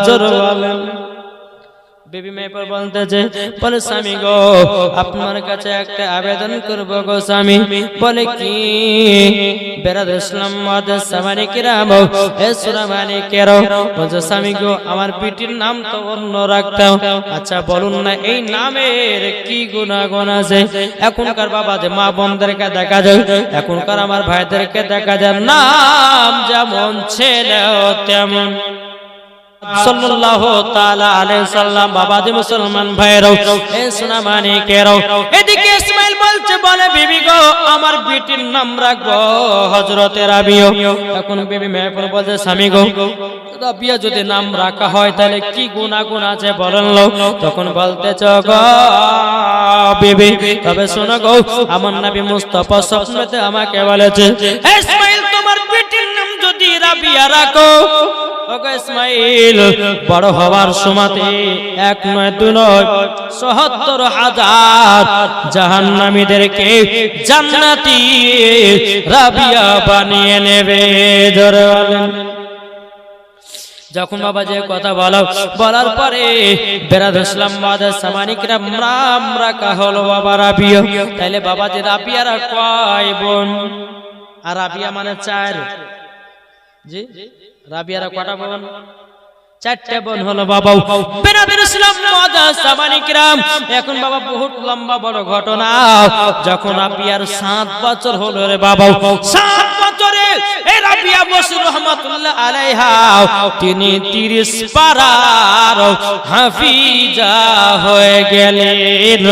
জোরে বলেন বিবি মেয়ে পর বলতেছে বলে স্বামী গো আপনার কাছে একটা আবেদন করব গো স্বামী। বলে কি? বেরাদ ইসলাম মাদাস সামানি কিরাম এ সুরা মানিকেরাও বলছে স্বামী গো আমার বিটির নাম তো অন্য রাখতাম, আচ্ছা বলুন না এই নামের কি গুণাগুণ আছে? এখনকার বাবাদের মা বোনদেরকে দেখা যায়, এখনকার আমার ভাইদেরকে দেখা যায় নাম যেমন ছেলে তেমন সাল্লাল্লাহু তাআলা আলাইহি সাল্লাম। বাবাজি মুসলমান ভাইরাও এ সোনা মানিকেরাও, এদিকে ইসমাইল বলছে বলে বিবি গো আমার বিটির নাম রাখবো হযরতে রাবিয়া। এখন বিবি মেয়ে বলছে স্বামী গো রাবিয়া যদি নাম রাখা হয় তাহলে কি গুনাহগুণ আছে বলেন লো? তখন বলতেছ গো বিবি তবে শোনো গো আমার নবী মুস্তাফা স্বপ্নেতে আমাকে বলেছে ইসমাইল তোমার বিটির নাম যদি রাবিয়া রাখো, ওগো ইসমাইল বড় হওয়ার সময়তে 1 নয় 2 নয় ৭৭,০০০ জাহান্নামীদেরকে জান্নাতি রাবিয়া বানিয়ে নেবে। জোরে বলেন। যখন বাবা যে কথা বলার পরে বেরাদ ইসলাম মাদাস সামানিকরা নাম রাখা হলো বাবা রাবিয়া। তাইলে বাবা যে রাবিয়ারা কয় বোন? আর রাবিয়া মানে 4। জি রাবিয়ারা কটা বোন? 4টে বোন হলো বাবা বেরাদের ইসলাম মাদাস সামানিকরাম। এখন বাবা বহুত লম্বা বড় ঘটনা। যখন রাবিয়ার 7 বছর হলো রে বাবা, 7 বছরে এই রাবিয়া বসরি রহমাতুল্লাহ আলাইহা তিনি 30 পারার হাফিজা হয়ে গেলেন।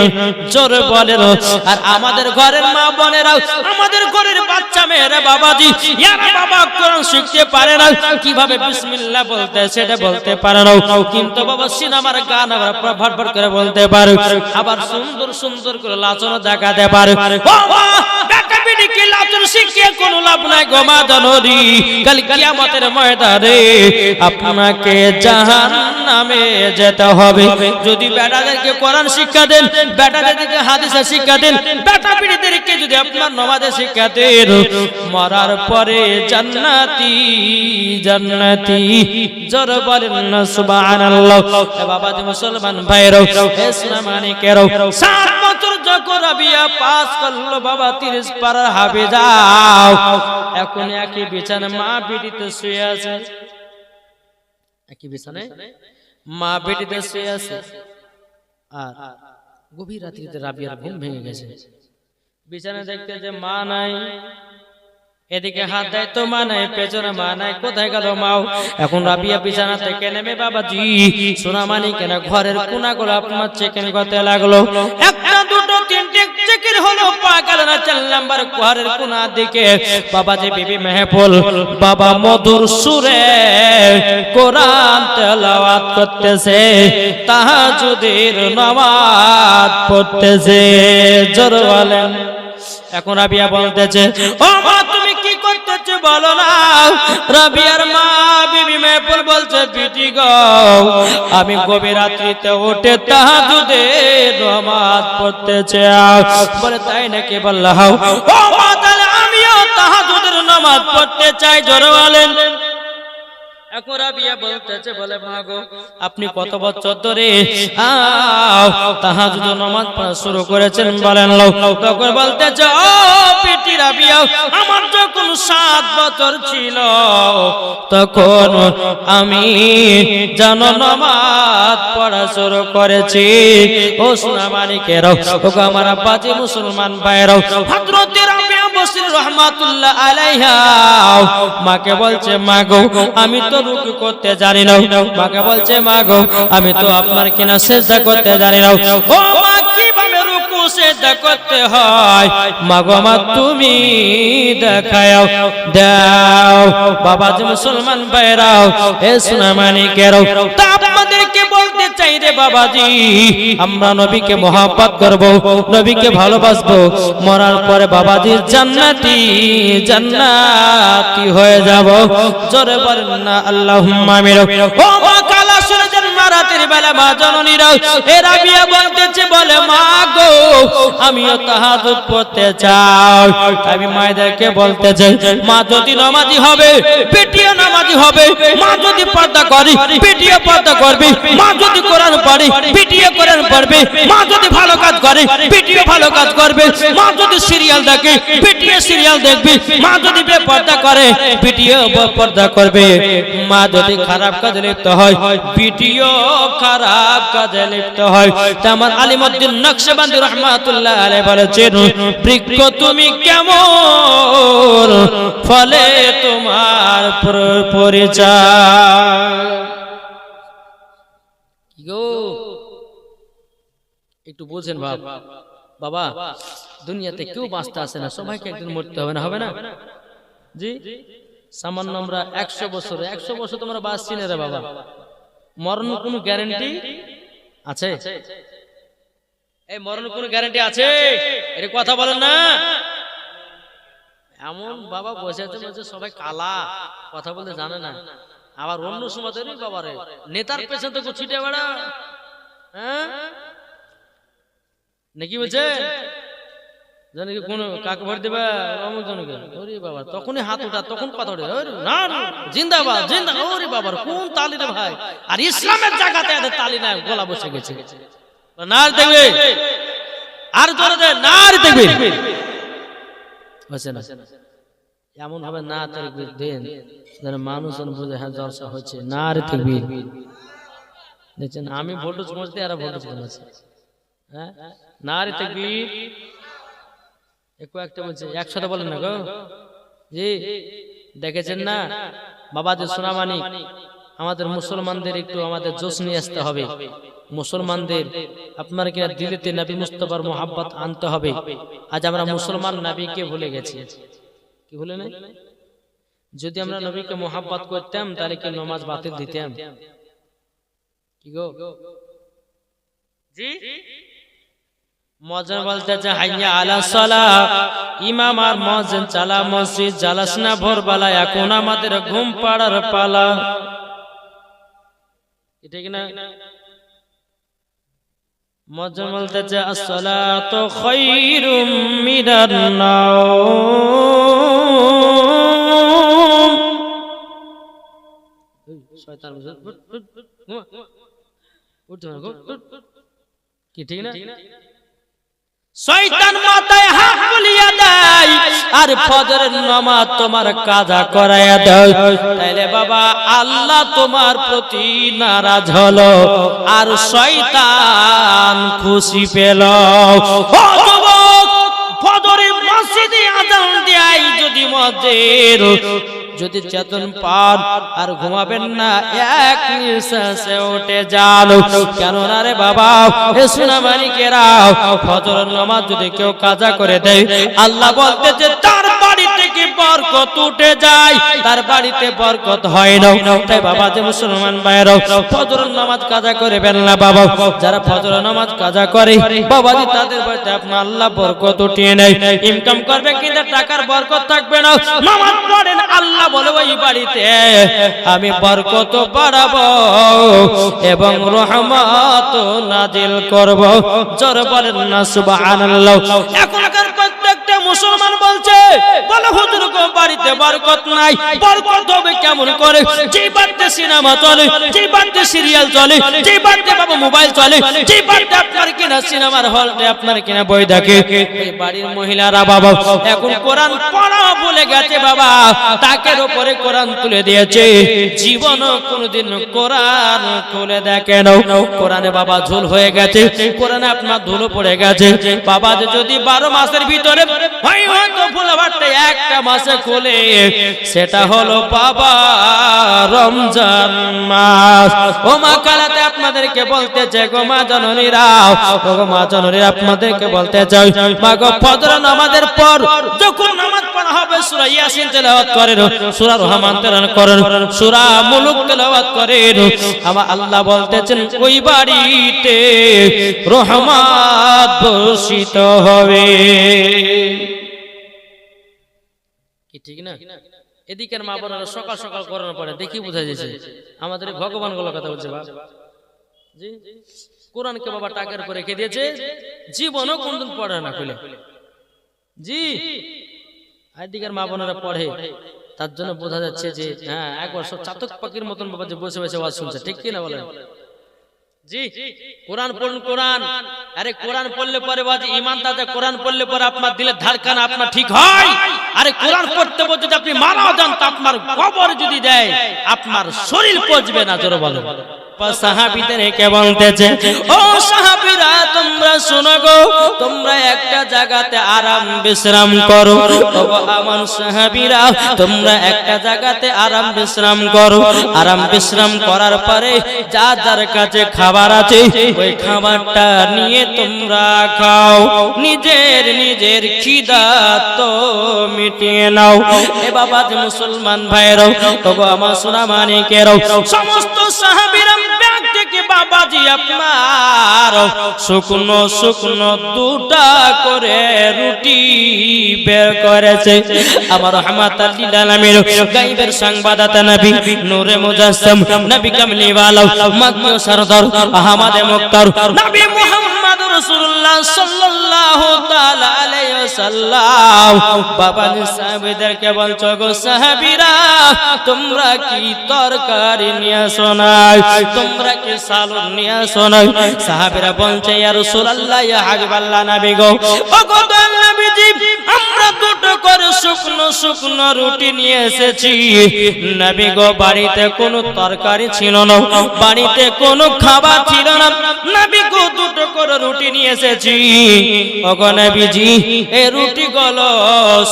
জোরে বলেন। আর আমাদের ঘরের মা বোনেরা, আমাদের ঘরের বাচ্চা মেয়েরা বাবাজি ইয়ারা বাবা কোরআন শিখতে পারে না, কিভাবে বিসমিল্লাহ বলতে সেটা বলতে পারে না, কিন্তু বাবা সিনেমার গান আমরা ভটভট করে বলতে পারে, আবার সুন্দর সুন্দর করে লাচন দেখাতে পারে। কি লাচন শিখিয়ে কোনো লাভ নাই গো মা জননী, কাল কিয়ামতের ময়দানে আপনাকে জাহান্নামে যেতে হবে। যদি বেটাদেরকে কোরআন শিক্ষা দেন, বেটাদেরকে হাদিসের শিক্ষা দেন, বেটা পিড়িদেরকে যদি আপনার নামাজের শিক্ষা দেন, মরার পরে জান্নাতি জান্নাতি। জোরে বলেন না সুবহানাল্লাহ। বাবাজি মুসলমান ভাইরাও এ সোনা মানিকেরাও, 7 বছর যখন রাবিয়া পাস করলো বাবা 30 পারার হাফেজা, এখন একই বিছানা মা বিটিতে শুয়ে আছে।
একই বিছানায় মা বেটিতে শুয়ে আছে। আর গভীর রাত্রিতে রাবিয়ার ঘুম ভেঙে গেছে। বিছানায় দেখতে যে মা নাই, এদিকে হাত দেয় তো মা নাই, পেছনে মা নাই, কোথায় গেল মাও? এখন রাবিয়া বিছানা থেকে নেমে বাবাজি সোনামানি কেন ঘরের কোনাগুলো আপনার চেকিং করতে লাগলো। একটা দুটো তিনটে চেকিং হলো, পা গেল না 4 নাম্বার ঘরের কোনার দিকে। বাবাজি বিবি মেহফুল বাবা মধুর সুরে কোরআন তেলাওয়াত করতেছে, তাহাজ্জুদের নামাজ পড়তেছে। জোর বলেন। এখন রাবিয়া বলতেছে, ও মা তুমি কি করতেছো বলো না? রাবিয়ার মা বিবি মেহফুল বলছে, বিটি গো আমি গভীর রাত্রিতে উঠে তাহাজ্জুদের নামাজ পড়তে চাই। বলে তাই নাকি? বললাম ও মা তাহলে আমিও তাহাজ্জুদের নামাজ পড়তে চাই। জোরে বলেন। এখন রাবিয়া বলতেছে, বলে মা গো আপনি কত বছর ধরে তাহাজ্জুদের নামাজ পড়া শুরু করেছেন বলেন? তখন বলতেছে, ও পিটি রাবিয়া আমার যখন 7 বছর ছিল তখন আমি জানো নামাজ পড়া শুরু করেছি। ও সোনামানিকেরাও, ও আমার আব্বাজি মুসলমান ভাইরাও, হযরত রাবিয়া বসরি রহমাতুল্লাহ আলাইহা মাকে বলছে, মা গো আমি তো রুকু করতে জানি না। মাকে বলছে, মা গো আমি তো আপনার কিনা সিজদা করতে জানি না। ও মা কিভাবে রুকু সিজদা করতে হয় মা গো মা তুমি দেখাও দাও। বাবাজি মুসলমান ভাইরাও, এ সোনামানিকেরাও, তা আপনাদেরকে বলতে চাই রে বাবাজি, আমরা নবীকে মহব্বত করব, নবীকে ভালোবাসবো, মরার পরে বাবাজি জান্নাতি হয়ে যাব। জোরে বলেন না আল্লাহুম্মা আমিন। ও মা কালা সূরজের রাতের বেলা মা জননীরা এ রাবিয়া বলতেছে, বলে মা গো আমিও তাহাজ্জুদ পড়তে চাই। আমি মায়েদেরকে বলতেছে, মা যদি নামাজি হবে বেটিও নামাজি হবে, মা যদি পর্দা করে বেটিও পর্দা করবে, মা যদি কোরআন পড়ে বেটিও কোরআন পড়বে, মা যদি ভালো কাজ করে বেটিও ভালো কাজ করবে, মা যদি সিরিয়াল দেখে বেটিও সিরিয়াল দেখবে, মা যদি বেপর্দা করে বেটিও বেপর্দা করবে, মা যদি খারাপ কাজে লিপ্ত হয় বেটিও খারাপ কাজে লিপ্ত হয়। আমার আলিমউদ্দিন নকশবন্দি রহমাতুল্লাহ আলাইহি বলেছেন, বৃক্ষ তুমি কেমন ফলে তোমার পরিচয়। কি গো একটু বলছেন বাবা, দুনিয়াতে কেউ বাঁচতে আসে না, সবাইকে একদিন মরতে হবে না, হবে না? জি সামান্য আমরা 100 বছর তোমরা বাঁচছি না রে বাবা, মরণ কোনো গ্যারান্টি আছে? এই মরণ কোনো গ্যারান্টি আছে? এর কথা বলেন না। এমন বাবা বসে আছে বলছে সবাই কালা, কথা বলতে জানে না। আবার অন্য সময় তো বাবারে নেতার পেছনে তো ছিটে বেড়া, হ্যাঁ নাকি বলছে জানি কোন কাকে ভোট দেবে অমুক জনকে, ওরে বাবা তখনই হাত উঠা, তখন কথা উঠে না জিন্দাবাদ জিন্দাবাদ, ওরে বাবা কোন তালি রে ভাই। আর ইসলামের জায়গাতে এদের তালি না, গলা বসে গেছে। নার দেখবে আর জোরে দেয়, নার দেখবে হচ্ছে না, এমন হবে না তাকবীর দেন যেন মানুষজন বুঝে হ্যাঁ জলসা হচ্ছে। নার তাকবীর দেখছেন, আমি ভোল্টেজ মরতে আর ভোল্টেজ কমাচ্ছি, হ্যাঁ নার তাকবীর। একটা বলছে একসাথে বলেন না গো জি। দেখেছেন না বাবাজি সোনামানি, আমাদের মুসলমানদের একটু আমাদের জোশ নিয়ে আসতে হবে। মুসলমানদের আপনার কিনা দিলেতে নবী মুস্তাফার মোহাব্বত আনতে হবে। আজ আমরা মুসলমান নবীকে ভুলে গেছি। কি ভুলে নাই? যদি আমরা নবীকে মোহাব্বত করতাম তাহলে কি নামাজ বাতিল দিতাম? কি গো জি মুয়াজ্জিন বলতেছে হাইয়া আলা সালাহ, ইমাম আর মুয়াজ্জিন চালা মসজিদ, জালাস না ভোরবেলা, এখন আমাদের ঘুম পাড়ার পালা। এটা কি না? মুয়াজ্জিন বলতেছে আসসালাতু খায়রুম মিনান নাওম। শয়তান উঠো না গো, কি ঠিক না? শয়তান মাথায় হাত বুলিয়ে দেয়,
আর ফজরের নামাজ তোমার কাজা করায়া দাও, তাইলে বাবা আল্লাহ তোমার প্রতি নারাজ হলো আর শয়তান খুশি পেল। ও যুবক, ফজরের মসজিদে আযান দেয় যদি মসজিদ যদি চেতন পান আর ঘুমাবেন না, এক নিঃশ্বাসে উঠে যান। কেননা রে বাবা, হে সোনামানিকেরা, ফজরের নামাজ যদি কেউ কাজা করে দেয়, আল্লাহ বলতেছে তার বাড়ি থেকে বরকত উঠে যায়, তার বাড়িতে বরকত হয় না। তাই বাবা যে মুসলমান ভাইরা, ফজরের নামাজ কাজা করবেন না বাবা। যারা ফজরের নামাজ কাজা করে বাবাজি, তাদের বাড়িতে আপনার আল্লাহ বরকত উঠিয়ে নেয়। ইনকাম করবে কিন্তু টাকার বরকত থাকবে না। নামাজ পড়েন, আল্লাহ বলে ওই বাড়িতে আমি বরকত বাড়াবো এবং রহমত নাজিল করব। জোরে বলেন না সুবহানাল্লাহ। এখনকার প্রত্যেকটা মুসলমান বলছে, বলে হুজুর গো বাড়িতে বরকত নাই। বরকত হবে কেমন করে? যে বাড়িতে সিনেমা চলে, যে বাড়িতে সিরিয়াল চলে, যে বাড়িতে বাবা মোবাইল চলে, যে বাড়িতে আপনার কিনা সিনেমার হলে আপনার কিনা বই দেখে, এই বাড়ির মহিলারা বাবা এখন কোরআন পড়া ভুলে গেছে বাবা। তাকের উপরে কোরআন তুলে দিয়েছে, জীবনও কোনোদিন কোরআন খুলে দেখে না। কোরআনে বাবা ঝুল হয়ে গেছে, কোরআনে আপনার ধুলো পড়ে গেছে বাবা। যদি 12 মাসের ভিতরে হয়তো ভুলে বাড়তে একটা মাসে খুলে, সেটা হলো বাবা রমজান মাস। ও মা কালাতে আপনাদেরকে বলতে চাই গো মা জননীরা, গো মা জননীরা আপনাদেরকে বলতে চাই, মা গো ফজর নামাজের পর যখন নামাজ পড়া হবে সূরা ইয়াসিন তেলাওয়াত করেন, সূরা রহমান তেলাওয়াত করেন, সূরা মুলুক তেলাওয়াত করেন। আমার আল্লাহ বলতেছেন ওই বাড়িতে রহমত বর্ষিত হবে। কি ঠিক না? এদিকের মা বোনেরা সকাল সকাল কোরআন পড়ে, দেখি বোঝা যাচ্ছে আমাদের ভগবান গুলো কথা বলছে বাপ জি। কোরআনকে বাবা টাকার করে রেখে দিয়েছে, জীবনও কোনদিন পড়ে না খুলে জি। এদিকের মা বোনেরা পড়ে, তার জন্য বোঝা যাচ্ছে যে হ্যাঁ একবার সব চাতক পাখির মতন বাবা যে বসে বসে ওয়াজ শুনছে, ঠিক কি না বলেন জি? কোরআন পড়ুন, কোরআন। আরে কোরআন পড়লে পরে বাজি ঈমান তাজা, কোরআন পড়লে পরে আপনার দিলের ধারকানা আপনার ঠিক হয়। আরে কোরআন পড়তে পড়তে যদি আপনি মারা যান, তা আপনার কবর যদি দেয় আপনার শরীর পচবে না। জোরে বলো। সাহাবীদেরকে বলতেছে, ও সাহাবীরা তোমরা শোনো গো, তোমরা একটা জায়গাতে আরাম বিশ্রাম করো। ও আমার সাহাবীরা তোমরা একটা জায়গাতে আরাম বিশ্রাম করো। আরাম বিশ্রাম করার পরে যার যার কাছে খাবার আছে ওই খাবারটা নিয়ে তোমরা খাও, নিজের নিজের খিদা তো মিটিয়ে নাও। এ বাবা যে মুসলমান ভাইরাও, তবু আমার সোনা মানিকেরাও, সমস্ত সাহাবীরা ব্যাগ থেকে বাবাজি আপনার শুকনো শুকনো 2টা করে রুটি বের করেছে। আমার রহমাতুল লিল আলামিন গায়বের সংবাদদাতা নবী নূরে মুজাসসাম নবী কামলিওয়ালা মাদনী সরদার আহমদে মুক্তার নবী মুহাম্মদ রাসূলুল্লাহ সাল্লাল্লাহু তাআলা আলাইহি ওয়াসাল্লাম বাবা সাহাবীদেরকে বলছো গো সাহাবীরা তোমরা কি তরকারি নিয়ে আসো নাই, তোমরা কি সালুন নিয়ে আসো নাই? সাহাবীরা বলছে ইয়া রাসূলুল্লাহ ইয়া হাবিবাল্লাহ নবী গো, ও গো দয়াল নবীজি আমরা 2টো করে শুকনো শুকনো রুটি নিয়ে এসেছি। নবী গো বাড়িতে কোনো তরকারি ছিল না, বাড়িতে কোনো খাবার ছিল না। নবী গো 2টো করে রুটি নিয়ে এসেছি। ও গো নবীজি এই রুটি গুলো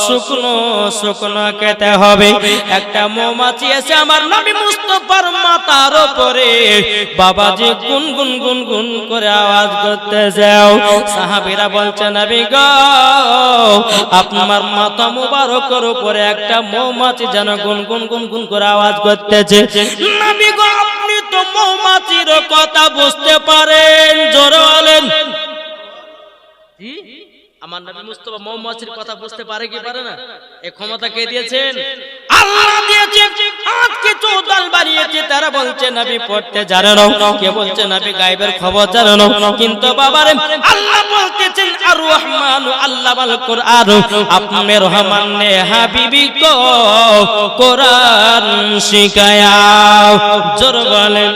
শুকনো শুকনো খেতে হবে। একটা মৌমাছি এসে আমার নবী মুস্তাফার মাথার উপরে বাবাজি গুনগুন গুনগুন করে আওয়াজ করতে যাও। সাহাবীরা বলছে নবী গো আপনার মাথা মুবারকের উপরে একটা মৌমাছি যেন গুনগুন গুনগুন করে আওয়াজ করতেছে। নবী গো আপনি তো মৌমাছির কথা বুঝতে পারেন, জোরে বলেন। আমার নবী মুস্তাফা মৌমাছির কথা বুঝতে পারে কি পারে না? এই ক্ষমতা কে দিয়েছেন? আল্লাহ দিয়েছে। আজকে চৌদাল বাড়িয়েছে, তারা বলছে নবী পড়তে জানে না, কে বলছে নবী গায়বের খবর জানে না। কিন্তু বাবারে আল্লাহ বলতেছেন আর রহমান আল্লাহ আল কুরআন, আপনি রহমান নে হাবিবি কো কোরআন শিখায়া। জোরে বলেন।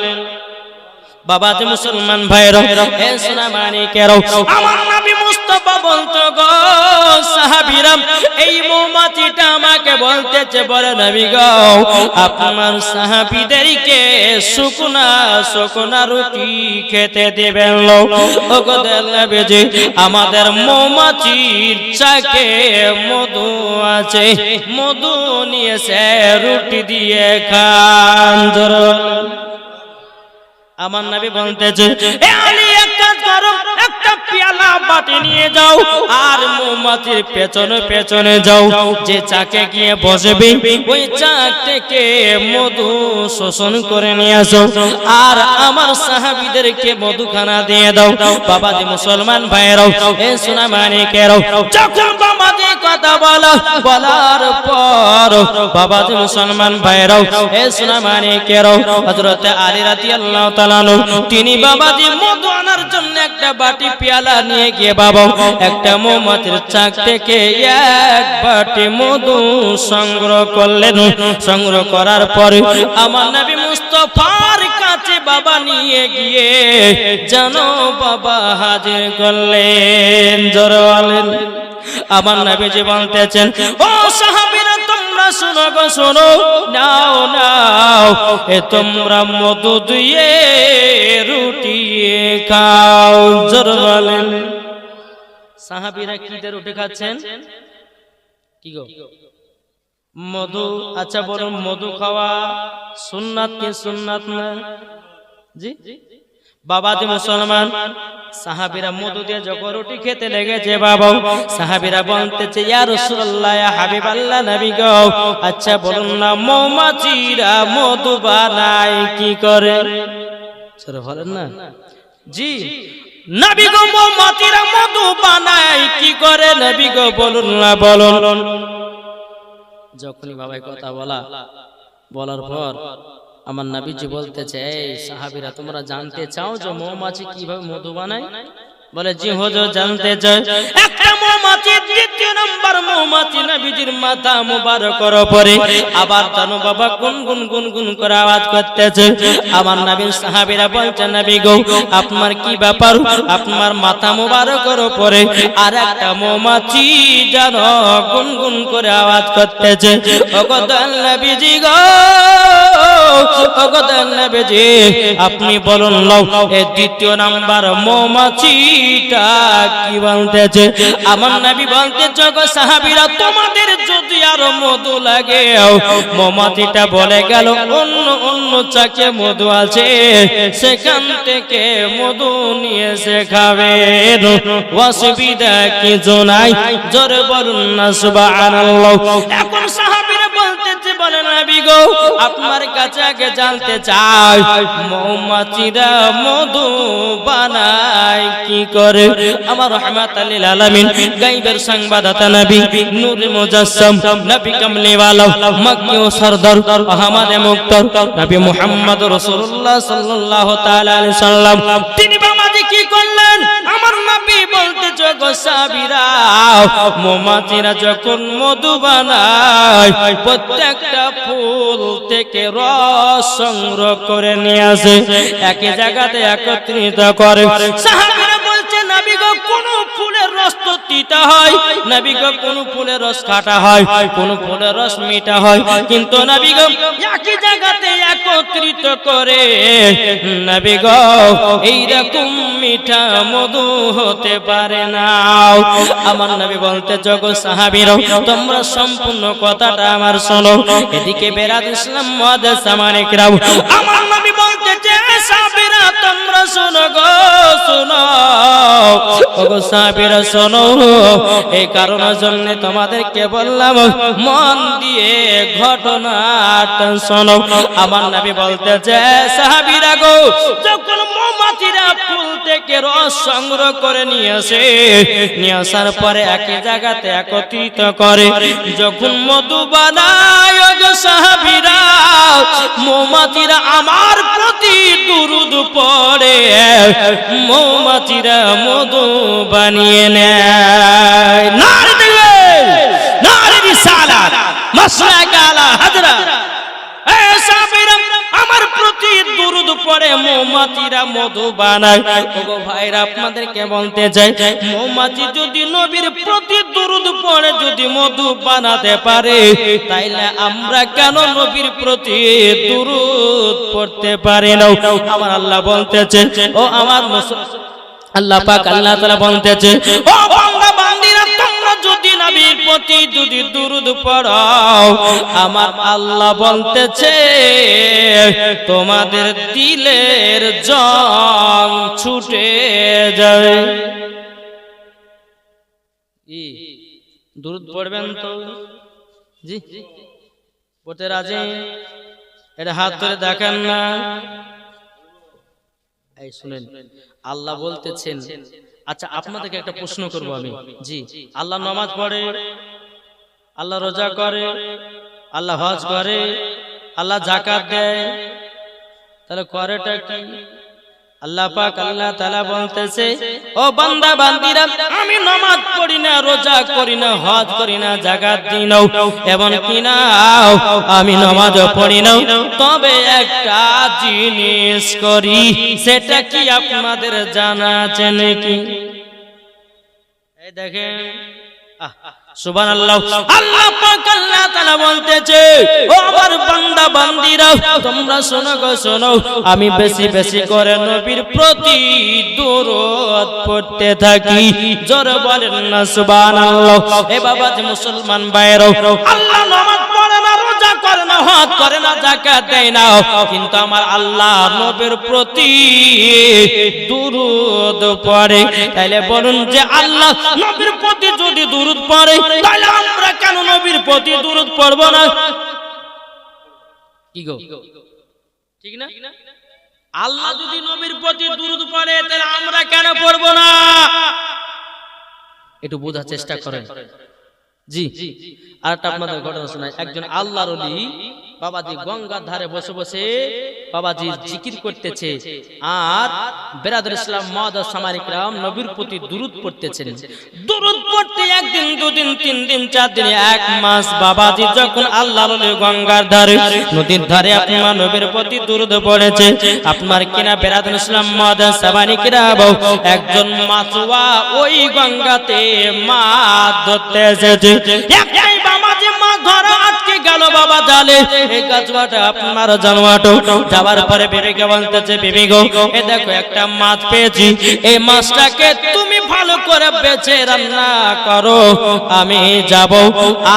বাবাজি মুসলমান ভাইরা, হে সোনা মানিকেরা, আমার নবী মুস্তাফা বলতো গো সাহাবীরা, এই মৌমাছিটা আমাকে বলতেছে, বলে নবী গো আপনার সাহাবীদেরকে শুকনা শুকনা রুটি খেতে দিবেন। ও গো নবীজি, আমাদের মৌমাছির চাকে মধু আছে, মধু নিয়েছে রুটি দিয়ে খান। আমার নবী বলতেছে, এ আলী এক কাজ করো, একটা পেয়ালা বাটি নিয়ে যাও আর মৌমাছির পেছনে পেছনে যাও, যে চাকে গিয়ে বসবে ওই চাক থেকে মধু শোষণ করে নিয়ে আসো আর আমার সাহাবীদেরকে মধুখানা দিয়ে দাও। বাবাজি মুসলমান ভাইরাও, এ সোনা মানিকেরাও, যখন বাবাজি কথা বলার পর বাবাজি মুসলমান ভাইরাও, এ সোনা মানিকেরাও, হযরত আলী রাদিয়াল্লাহু তাআলা তিনি বাবাজি মধু আনার জন্য একটা বাটি পেয়ালা নিয়ে গিয়ে বাবা একটা মৌমাছির চাক থেকে এক বাটি মধু সংগ্রহ করলেন। সংগ্রহ করার পরে আমার নবী মুস্তাফার কাছে বাবা নিয়ে গিয়ে জানো বাবা হাজির করলেন। জোরে বলেন। আমার নবীজি বলতেছেন, ও সাহাবীরা তোমরা শোনো গো শোনো, নাও নাও এ তোমরা মধু দিয়ে রুটি খাও। জোরে বলেন। সাহাবীরা কি দিয়ে রুটি খাচ্ছেন? কি গো? মধু। আচ্ছা বলুন, মধু খাওয়া সুন্নাত কি সুন্নাত না? জি বাবাজি মুসলমান, সাহাবীরা মধু দিয়ে যখন রুটি খেতে লেগেছে বাবা, সাহাবীরা বলতেছে, ইয়া রাসূলুল্লাহ, ইয়া হাবিবাল্লাহ, নবী গো আচ্ছা বলুন না মৌমাছিরা মধু বানায় কি করে? সরে বলেন না। জি নবী গো মৌমাছিরা মধু বানায় কি করে? নবী গো বলুন না, বলুন। যখনই বাবাই কথা বলার পর আমার নবীজি বলতেছে, এই সাহাবীরা তোমরা জানতে চাও যে মৌমাছি কিভাবে মধু বানায়? বলে, জি হুজুর জানতে চাই। একটা মৌমাছি দ্বিতীয় নাম্বার মৌমাছি নবীজির মাথা মুবারকের উপরে আবার জানো বাবা গুনগুন গুনগুন করে আওয়াজ করতেছে। আমার নবীর সাহাবীরা বলছে, নবী গো আপনার কি ব্যাপার? আপনার মাথা মুবারকের উপরে আর একটা মৌমাছি জানো গুনগুন করে আওয়াজ করতেছে। ওগো নবীজি গো, ওগো নবীজি আপনি বলুন এই দ্বিতীয় নাম্বার মৌমাছিটা কি বলতেছে? আমার নবী বলতেছে, গো সাহাবীরা তোমাদের যদি আরো মধু লাগে, মৌমাছিটা বলে গেল অন্য অন্য চাকে মধু আছে, সেখান থেকে মধু নিয়ে এসে খাবেন, অসুবিধা কিছু নাই। জোরে বলুন না সুবহানাল্লাহ। এখন সাহাবীরা বলতেছে, বলে নবী গো আপনার কাছে আগে জানতে চাই মৌমাছিরা মধু বানায় কি করে? আমার রাহমাতাল লিল আলামিন গায়বের সংবাদদাতা নবী নূরে মুজাসসাম নবী কামলিওয়ালা মক্কি ও সরদার আহমদে মুক্তার নবী মুহাম্মদ রাসূলুল্লাহ সাল্লাল্লাহু তাআলা আলাইহি সাল্লাম তিনি বাবাজি কি করলেন? আমার নবী বলতেছে, গো সাহাবীরা মৌমাছিরা যখন মধু বানায় প্রত্যেকটা ফুল থেকে রস সংগ্রহ করে নিয়ে আসে, একই জায়গাতে একত্রিত করে। সাহাবীরা বলছে, নবী গো কোন ফুলের রস তো তিতা হয়, নবী গো কোন ফুলের রস খাঁটা হয়, কোন ফুলের রস মিঠা হয়, কিন্তু নবী গো একই জায়গাতে একত্রিত করে নবী গো এইরকম মিঠা মধু হতে পারে না। আমার নবী বলতে, জগৎ সাহাবীরা তোমরা সম্পূর্ণ কথাটা আমার শোনো। এদিকে বেরাদ ইসলাম মুআদ্দাস সামানিকরাও, আমার নবী বলতেছে, সাহাবীরা তোমরা শোনো গো শোনো, ওগো সাহাবীরা শোনো, এই কারণের জন্য তোমাদেরকে বললাম মন দিয়ে ঘটনাটা শোনো। আমার নবী বলতেছে, সাহাবীরা গো যখন মৌমাছিরা ফুল থেকে রস সংগ্রহ করে নিয়ে আসে, নিয়ে আসার পরে একই জায়গাতে একত্রিত করে, যখন মধু বানায় গো সাহাবীরা মৌমাছিরা আমার প্রতি দুরূদ পড়ে মৌমাছিরা মধু বানিয়ে নেয়। নারে তাকবীর, নারে রিসালাত, মাসলাক আলা হাজরা। এ সাহাবীরা আমার প্রতি দুরূদ পড়ে মৌমাছিরা মধু বানায়। ওগো ভাইরা আপনাদেরকে বলতে চাই, মৌমাছি যদি নবীর প্রতি দুরূদ পড়ে যদি মধু বানাতে পারে, তাইলে আমরা কেন নবীর প্রতি দুরূদ পড়তে পারি না? আমার আল্লাহ বলতেছে, ও আমার আল্লাহ পাক আল্লাহ তাআলা বলতেছে, ও বান্দা বান্দীরা তোমরা যদি নবীর প্রতি যদি দুরূদ পড়াও, আমার আল্লাহ বলতেছে তোমাদের দিলের জং ছুটে যাবে। কি দুরূদ পড়বেন তো? জি পড়তে রাজি? এটা হাত ধরে দেখেন না। এই শুনেন, আল্লাহ বলতেছেন, আচ্ছা আপনাদেরকে একটা প্রশ্ন করব আমি। জি, আল্লাহ নামাজ পড়ে, আল্লাহ রোজা করে, আল্লাহ হজ করে, আল্লাহ যাকাত দেয়, তাহলে করেটা কি? আল্লাহ পাক আল্লাহ তাআলা বলতেছে, ও বান্দা বান্দীরা আমি নামাজ পড়ি না, রোজা করি না, হজ করি না, যাকাত দিই না, এবং কি না আমি নামাজও পড়ি না, তবে একটা জিনিস করি, সেটা কি আপনাদের জানা আছে নাকি? এই দেখেন, সুবহানাল্লাহ, আল্লাহ পাক আল্লাহ তাআলা বলতেছে, ও আমার বান্দা বান্দীরা তোমরা শোনো গো শোনো, আমি বেশি বেশি করে নবীর প্রতি দুরূদ পড়তে থাকি। জোরে বলেন না সুবহানাল্লাহ। এ বাবা যে মুসলমান ভাইরা, আল্লাহ নামাজ পড়ে না, রোজা করে না, হজ করে না, যাকাত দেয় না, কিন্তু আমার আল্লাহ নবীর প্রতি দুরূদ পড়ে। তাইলে বলুন যে আল্লাহ নবীর প্রতি যদি দুরূদ পড়ে, তাহলে আমরা কেন নবীর প্রতি দুরূদ পড়ব না? কি গো, ঠিক না? আল্লাহ যদি নবীর প্রতি দুরূদ পড়ে, তাহলে আমরা কেন পড়ব না? একটু বোঝার চেষ্টা করেন। জি, আর একটা আপনাদের ঘটনা শোনাই। একজন আল্লাহর ওলি বাবাজি গঙ্গার ধারে বসে বসে বাবাজি জিকির করতেছে, আর বেরাদুল ইসলাম মুআদ্দাস সামারিকরাম নবীর প্রতি দুরূদ পড়তেছেন। দুরূদ পড়তে একদিন দুদিন তিন দিন চার দিন এক মাস বাবাজি যখন আল্লাহর ওলি গঙ্গার ধারে নদীর ধারে আপনার নবীর প্রতি দুরূদ পড়েছে, আপনার কিনা বেরাদুল ইসলাম মুআদ্দাস সামারিকরাম একজন মাছুয়া ওই গঙ্গাতে মাছ ধরতে এসেছে। একটাই বাবাজি মাছ ধরা আটকে গেল বাবা জালে। এই গাছটা আপনার জানোয়াটো যাওয়ার পরে বিবিকে বলতেছে, বিবি গো এ দেখো একটা মাছ পেয়েছি, এই মাছটাকে তুমি ভালো করে বেছে রান্না করো, আমি যাব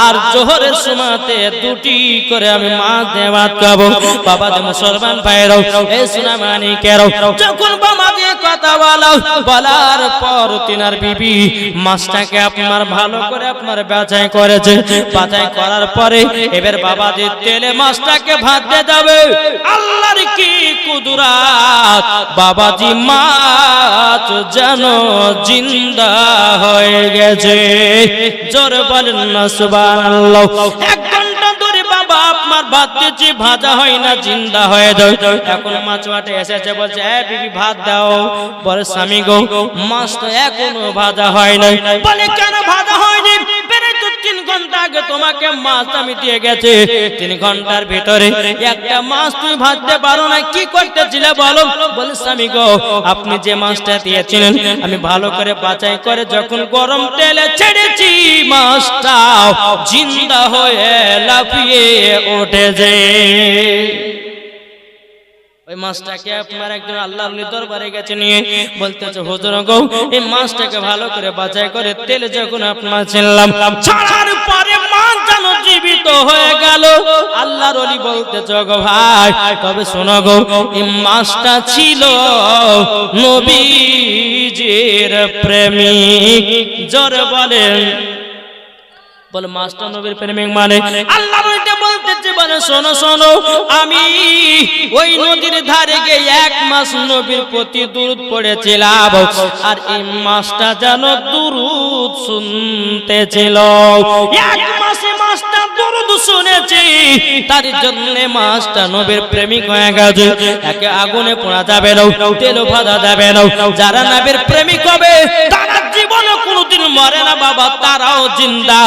আর জোহরের সময়তে দুটি করে আমি মাছ দিয়ে ভাত খাবো। বাবা যে মুসলমান ভাইরাও, এই সুনামানি কেরো, যখন বাবা দিয়ে কথা বলার পর তিনার বিবি মাছটাকে আপনার ভালো করে আপনার বাছাই করেছে। বাছাই করার পরে এবার বাবাজি তেলে মাছটাকে ভাজতে যাবে। আল্লাহর কি কুদরত, বাবাজি মাছ যেন জিন্দা হয়ে গেছে। জোরে বলেন না সুবহানাল্লাহ। এক ঘন্টা ধরে বাবা আপনার ভাত দিচ্ছি, ভাজা হয় না, জিন্দা হয়ে যায়। এখন মাছওয়াটা এসেছে, বলছে এ বিবি ভাত দাও। বলে স্বামী গো মাছ তো এখনো ভাজা হয় নাই। বলে কেন ভাজা হয়নি? 3 ঘন্টা আগে তোমাকে মাছ আমি দিয়ে গেছে, 3 ঘন্টার ভিতরে একটা মাছ তুমি ভাজতে পারো না, কি করতেছিলে বলো? বলে স্বামী গো আপনি যে মাছটা দিয়েছিলেন আমি ভালো করে বাছাই করে যখন গরম তেলে ছেড়েছি, মাছটা জিন্দা হয়ে লাফিয়ে উঠেছে। ওই মাছটাকে আপনার একজন আল্লাহর ওলি দরবারে গেছে নিয়ে বলতেছে, হুজুর গো এই মাছটাকে ভালো করে বাছাই করে তেলে যখন আপনার ছিলাম, ছাড়ার পরে মাছ যেন জীবিত হয়ে গেল। আল্লাহর ওলি বলতেছে, গো ভাই তবে শোনো গো এই মাছটা ছিল নবীজির প্রেমিক। জোরে বলেন। বলে মাছটা নবীর প্রেমিক মানে? আল্লাহ বলতেছে, বলে শোনো শোনো, আমি ওই নদীর ধারে গিয়ে 1 মাস নবীর প্রতি দুরূদ পড়েছিলাম, আর এই মাছটা যেন দুরূদ শুনতেছিল। 1 মাসে মাছটা দুরূদ শুনেছি তার জন্য মাছটা নবীর প্রেমিক হয়ে গেছে একে আগুনে পোড়া যাবে না তেলও ভাজা যাবে না যারা নবীর প্রেমিক হবে তারা জীবনে কোনোদিন মরে না বাবা তারাও জিন্দা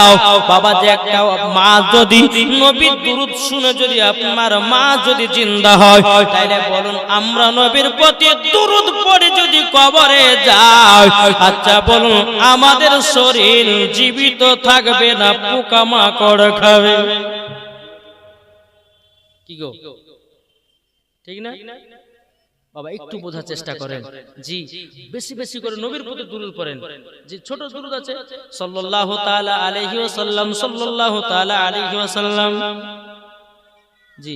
বাবা যে একটা মা যদি নবীর দুরূদ শুনে যদি আপনার মা যদি জিন্দা হয় তাহলে বলুন আমরা নবীর প্রতি দুরূদ পড়ে যদি কবরে যাই আচ্ছা বলুন আমাদের শরীর জীবিত থাকবে না পোকামাকড় খাবে কি গো ঠিক না বাবা একটু বোঝার চেষ্টা করেন জি বেশি বেশি করে নবীর প্রতি দুরূদ পড়েন যে ছোট দুরূদ আছে সাল্লাল্লাহু তাআলা আলাইহি ওয়াসাল্লাম সাল্লাল্লাহু তাআলা আলাইহি ওয়াসাল্লাম জি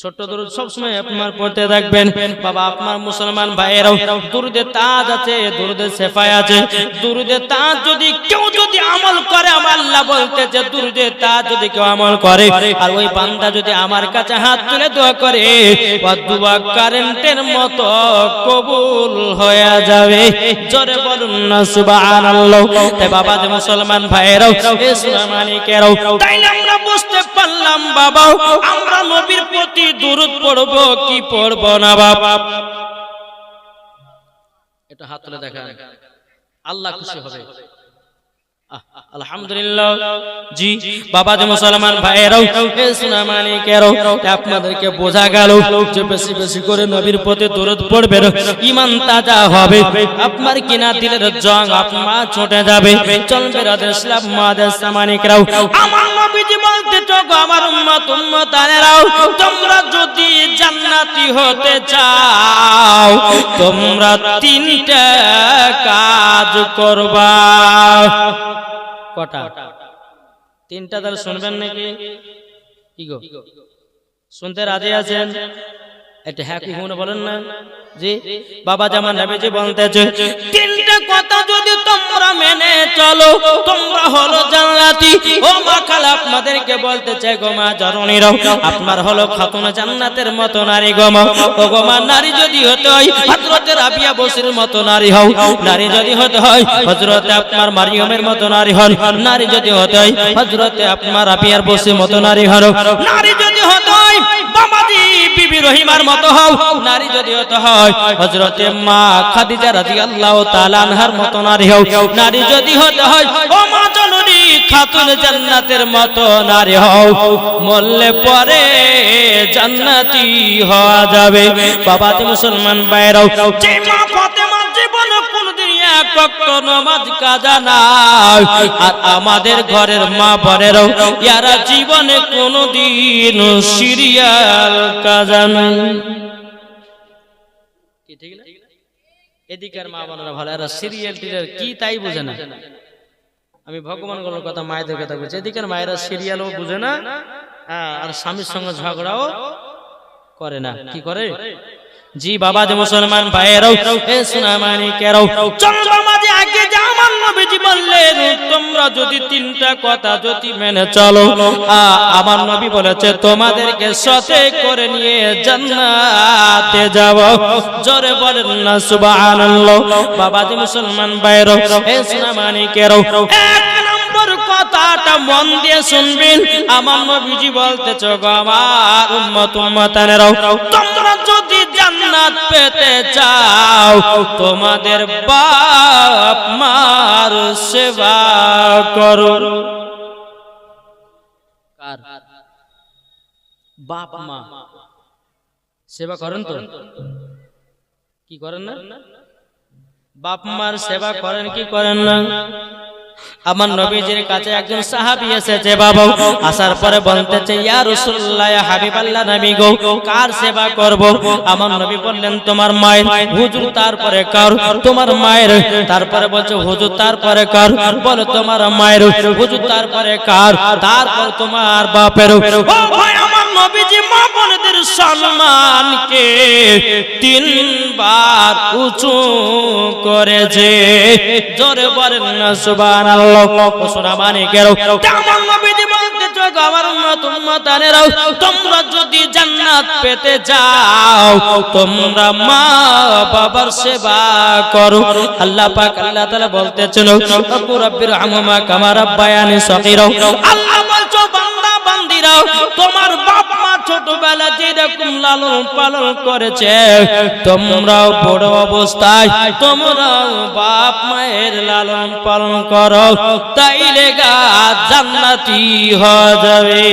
ছোট দুরূদ সব সময় আপনার পড়তে থাকবেন বাবা আপনার মুসলমান ভাইয়েরাও দুরূদে তাজ আছে দুরূদে সেফায় আছে দুরূদে তাজ যদি কেউ যদি আমল করে আমার আল্লাহ বলতেছে দুরূদে তাজ যদি কেউ আমল করে আর ওই বান্দা যদি আমার কাছে হাত তুলে দোয়া করে ওই দোয়া কারেন্টের মতো কবুল হয়ে যাবে জোরে বলুন না সুবহানাল্লাহ তাই বাবা যে মুসলমান ভাইয়েরাও এই সুনামানিকেরাও তাইলে আমরা বুঝতে পারলাম বাবা আমরা নবীর প্রতি দুরূদ পড়ব কি পড়ব না বাবা এটা হাত তুলে দেখান আল্লাহ খুশি হবে আলহামদুলিল্লাহ জি বাবা যে মুসলমান ভাইয়েরাও এই সুনামানিকেরাও আপনাদেরকে বোঝা গেল যে বেশি বেশি করে নবীর প্রতি দুরূদ পড়বেন ঈমান তাজা হবে আপনার কিনা দিলের জং আপনার ছুটে যাবে চলবে রাদের ইসলাম মাদের সামানিকেরাও আমার নবীজি বলতে গো আমার উম্মত উম্মতানেরাও তোমরা যদি জান্নাতি হতে চাও তোমরা তিনটা কাজ করবা কটা তিনটা তাহলে শুনবেন নাকি কি গো শুনতে রাজি আছেন এটা হ্যাঁ কি হুনে বলেন না জি বাবা জামান নবীজি বলতেছে তিনটা কথা যদি তোমরা মেনে চলো তোমরা হলো জান্নাতি ও মা খালা আপনাদেরকে বলতে চাই গো মা জননীরাও আপনার হলো খাতুন জান্নাতের মতো নারী গো মা ও গো মা নারী যদি হতে হয় হযরত রাবিয়া বসির মতো নারী হও নারী যদি হতে হয় হযরত আপনার মারিয়মের মতো নারী হন নারী যদি হতে হয় হযরত আপনার রাবিয়ার বসির মতো নারী হন নারী যদি হতে হয় বাবাজি বিবি রহিমার মতো হও নারী যদি হতে হয় হযরতে মা খাদিজা রাদিয়াল্লাহু তাআলা আনহার মতো নারী হও নারী যদি হতে হয় ও মা জননী খাতুন জান্নাতের মতো নারী হও মরলে পরে জান্নাতি হওয়া যাবে বাবাজি মুসলমান ভাইরাও যে মা ফাতেমা জীবনে কোনদিন এক ওয়াক্ত নামাজ কাজা নাই আর আমাদের ঘরের মা বোনেরাও ইয়ারা জীবনে কোনদিন সিরিয়াল কাজা নাই কি ঠিক না এদিকের মা বোনেরা ভালো এরা সিরিয়াল টিরিয়াল কি তাই বুঝে না আমি ভগবানের কথা মায়েদের কথা বলছি এদিকের মায়েরা সিরিয়ালও বুঝে না আর স্বামীর সঙ্গে ঝগড়াও করে না কি করে জি বাবা যে মুসলমান ভাইয়েরাও এ সুনামানিকেরাও চলো মাঝে আগে যে আমার নবীজি বললেন তোমরা যদি তিনটা কথা যদি মেনে চলো আমার নবী বলেছে তোমাদেরকে সাথে করে নিয়ে জান্নাতে যাব জোরে বলেন না সুবহানাল্লাহ বাবা যে মুসলমান ভাইয়েরাও এ সুনামানিকেরাও এক নম্বর কথাটা মন দিয়ে শুনবেন আমার নবীজি বলতেছে গো আমার উম্মত উম্মতানেরাও তোমরা যদি জান্নাত পেতে চাও তোমাদের বাপ মার সেবা করো কার বাপ মা সেবা করেন তো কি করেন না বাপ মার সেবা করেন কি করেন না আমার নবীজির কাছে একজন সাহাবী এসেছে বাবা আসার পরে বলতেছে ইয়া রাসূলুল্লাহ ইয়া হাবিবাল্লাহ নবী গো কার সেবা করব আমার নবী বললেন তোমার মায়ের হুজুর তারপরে কার তোমার মায়ের তারপরে বলছে হুজুর তারপরে কার বলে তোমার মায়ের হুজুর তারপরে কার তারপর তোমার বাপের ও ভাই আমার নবীজি মা বোনদের সম্মানকে তিনবার উঁচু করেছে জোরে বলেন না সুবহানাল্লাহ সুনামানিকেরাও আমার নবীজি বলতেছে গো আমার উম্মত উম্মতানেরাও তোমরা যদি জান্নাত পেতে যাও তোমরা মা বাবার সেবা করো আল্লাহ পাক আল্লাহ তাআলা বলতেছেন রাব্বির রহমহুমা কামা রাব্বায়ানি সগীরা আল্লাহ বলছো বান্দা বান্দিরা দাও, তোমার বাপ মা ছোটবেলা যেরকম লালন পালন করেছে, তোমরাও বড় অবস্থায় তোমরাও বাপ মায়ের লালন পালন করো, তাইলে গা জান্নাতি হয়ে যাবে।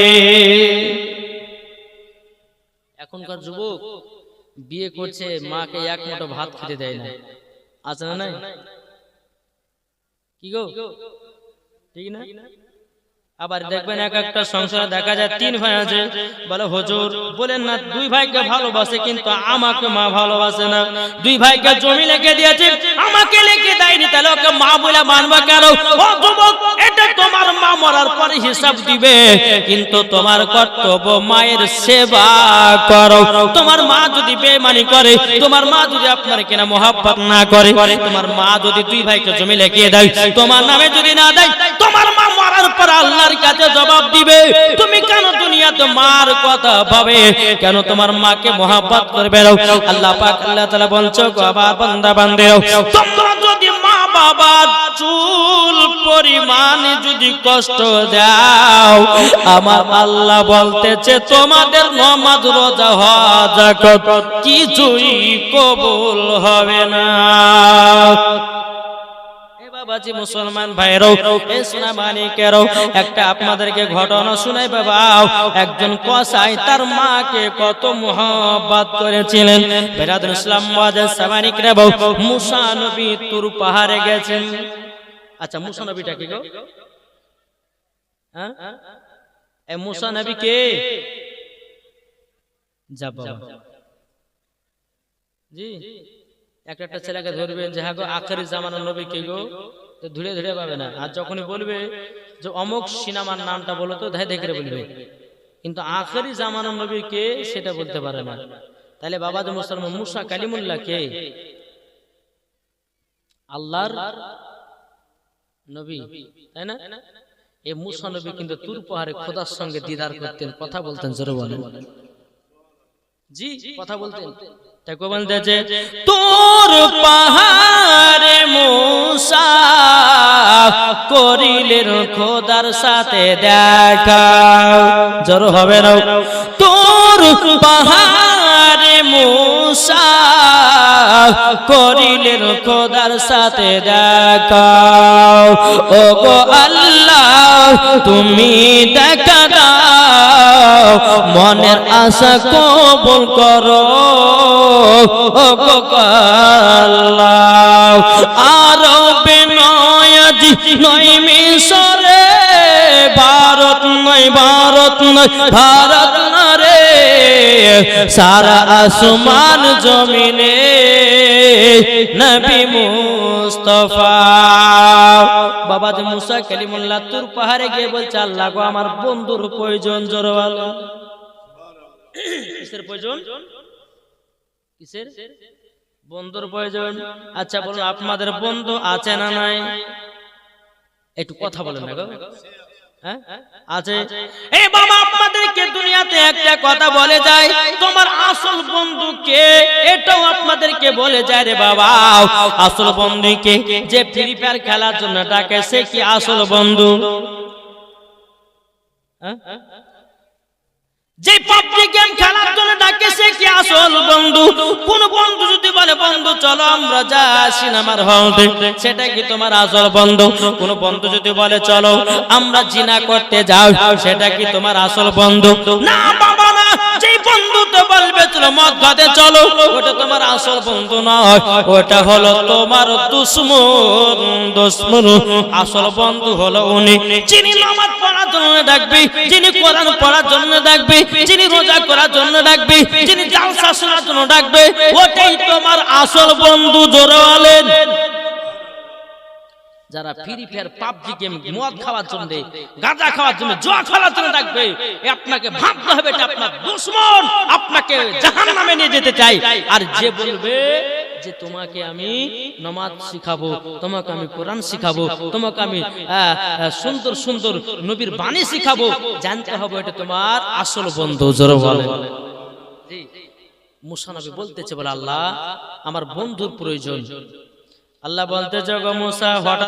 এখনকার যুবক বিয়ে করছে, মাকে এক মুঠো ভাত খেতে দেয় না, আছে না নাই? কি গো, ঠিক না? আবার দেখবেন এক একটা সংসারে দেখা যায় 3 ভাই আছে, বলে হুজুর বলেন না 2 ভাইকে ভালোবাসে কিন্তু আমাকে মা ভালোবাসে না, 2 ভাইকে জমি লিখে দিয়েছে আমাকে লিখে দেয়নি, তাহলে ওকে মা বলে মানবা কেন? ও যুবক, এটা তোমার মা মরার পরে হিসাব দিবে, কিন্তু তোমার কর্তব্য মায়ের সেবা করো। তোমার মা যদি বেঈমানি করে, তোমার মা যদি আপনার কিনা মহব্বত না করে, তোমার মা যদি 2 ভাইকে জমি লিখে দেয়, তোমার নামে যদি না দেয়, তোমার মা মরার পর আল্লাহর কাছে জবাব দিবে। তুমি কেন দুনিয়াতে মার কথা ভাবে, কেন তোমার মাকে মহব্বত করবে না? আল্লাহ পাক আল্লাহ তাআলা বলছো, গো আমার বান্দা বান্দেরা, তোমরা যদি মা বাবার চুল পরিমাণ যদি কষ্ট দাও, আমার আল্লাহ বলতেছে তোমাদের নামাজ রোজা হজ যাকাত কিছুই কবুল হবে না। বাবাজি মুসলমান ভাইরাও, এই সোনা মানিকেরাও, একটা আপনাদেরকে ঘটনা শুনাই বাবা। একজন কসাই তার মাকে কত মহব্বত করেছিলেন। বেরাদুল ইসলাম মুআজ্জাজ সামানিকরা, মুসা নবী তুর পাহাড়ে গেছেন। আচ্ছা, মুসা নবীটা কি গো? হ্যাঁ, এই মুসা নবী কে? যা বাবা জি, একটা ছেলেকে ধরবেন যে হ্যাঁ গো আখেরি জামানার নবী কে গো, তো ধীরে ধীরে পাবে না। আর যখনই বলবে যে অমুক সিনেমার নামটা বলো, তো ধাই দেখে বলবে, কিন্তু আখেরি জামানার নবী কে সেটা বলতে পারে না। তাহলে বাবা যে মুসলমান, মুসা কালিমুল্লাহ কে? আল্লাহর নবী, তাই না? এই মুসা নবী কিন্তু তুর পাহাড়ে খোদার সঙ্গে দিদার করতেন, কথা বলতেন, জোরে বলেন জি, কথা বলতেন। তাই কো বলতেছে,
তোর পাহাড়ে মুসা করিলেন খোদার সাথে দেখা, জোর হবে না? তোর পাহাড়ে মুসা করিলেন খোদার সাথে দেখা, ও গো আল্লাহ তুমি দেখা দাও, মনের আশা কবুল করো, ও গো আল্লাহ। আরবে নয় আজি নয় মিশরে, ভারত নয় ভারত নয় ভারত না রে, সারা আসমান জমিনে নবী মুস্তাফা। বাবা যে মুসা কালিমুল্লাহ তুর পাহাড়ে গিয়ে বলছে, আল্লাহ গো আমার বন্ধুর প্রয়োজন, জোরে বলো কিসের প্রয়োজন? কিসের বন্ধুর প্রয়োজন? আচ্ছা বলুন, আপনাদের বন্ধু আছে না নাই? একটু কথা বলেন না গো। হ্যাঁ আছে। এই বাবা আপনাদেরকে দুনিয়াতে একটা কথা বলে যায়, তোমার আসল বন্ধু কে এটাও আপনাদেরকে বলে যায় রে বাবা। আসল বন্ধু কে? যে ফ্রি ফায়ার খেলার জন্য ডাকে, সে কি আসল বন্ধু? যে পাবজি গেম খেলার জন্য ডাকে, সে কি আসল বন্ধু? কোন বন্ধু যদি বলে বন্ধু চলো আমরা যা সিনেমার হল দেখতে, সেটা কি তোমার আসল বন্ধু? কোন বন্ধু যদি বলে চলো আমরা জিনা করতে যাও, সেটা কি তোমার আসল বন্ধু? না বাবা না, যে বন্ধু তো বলবে চলো মদ খাতে চলো, ওটা তোমার আসল বন্ধু নয়, ওটা হলো তোমার দুশমন। দুশমন আসল বন্ধু হলো উনি যিনি নামাজ পড়ার জন্য ডাকবে, যিনি কোরআন পড়ার জন্য ডাকবে, যিনি রোজা করার জন্য ডাকবে, যিনি জালসা শোনার জন্য ডাকবে, ওটাই তোমার আসল বন্ধু। জোরে বলেন। যারা ফ্রি ফায়ার পাবজি গেম মদ খাওয়ার জন্য, গাঁজা খাওয়ার জন্য, জুয়া খেলার জন্য ডাকবে, আপনাকে ভাবতে হবে এটা আপনার দুশমন, আপনাকে জাহান্নামে নিয়ে যেতে চাই। আর যে বলবে যে তোমাকে আমি নামাজ শিখাবো, তোমাকে আমি কোরআন শিখাবো, তোমাকে আমি সুন্দর সুন্দর নবীর বাণী শিখাবো, জানতে হবে এটা তোমার আসল বন্ধু। জোরে বলেন। জি, মুসা নবী বলতেছে, বলে আল্লাহ আমার বন্ধুর প্রয়োজন। আল্লাহ বলতেছে, গো মুসা হঠাৎ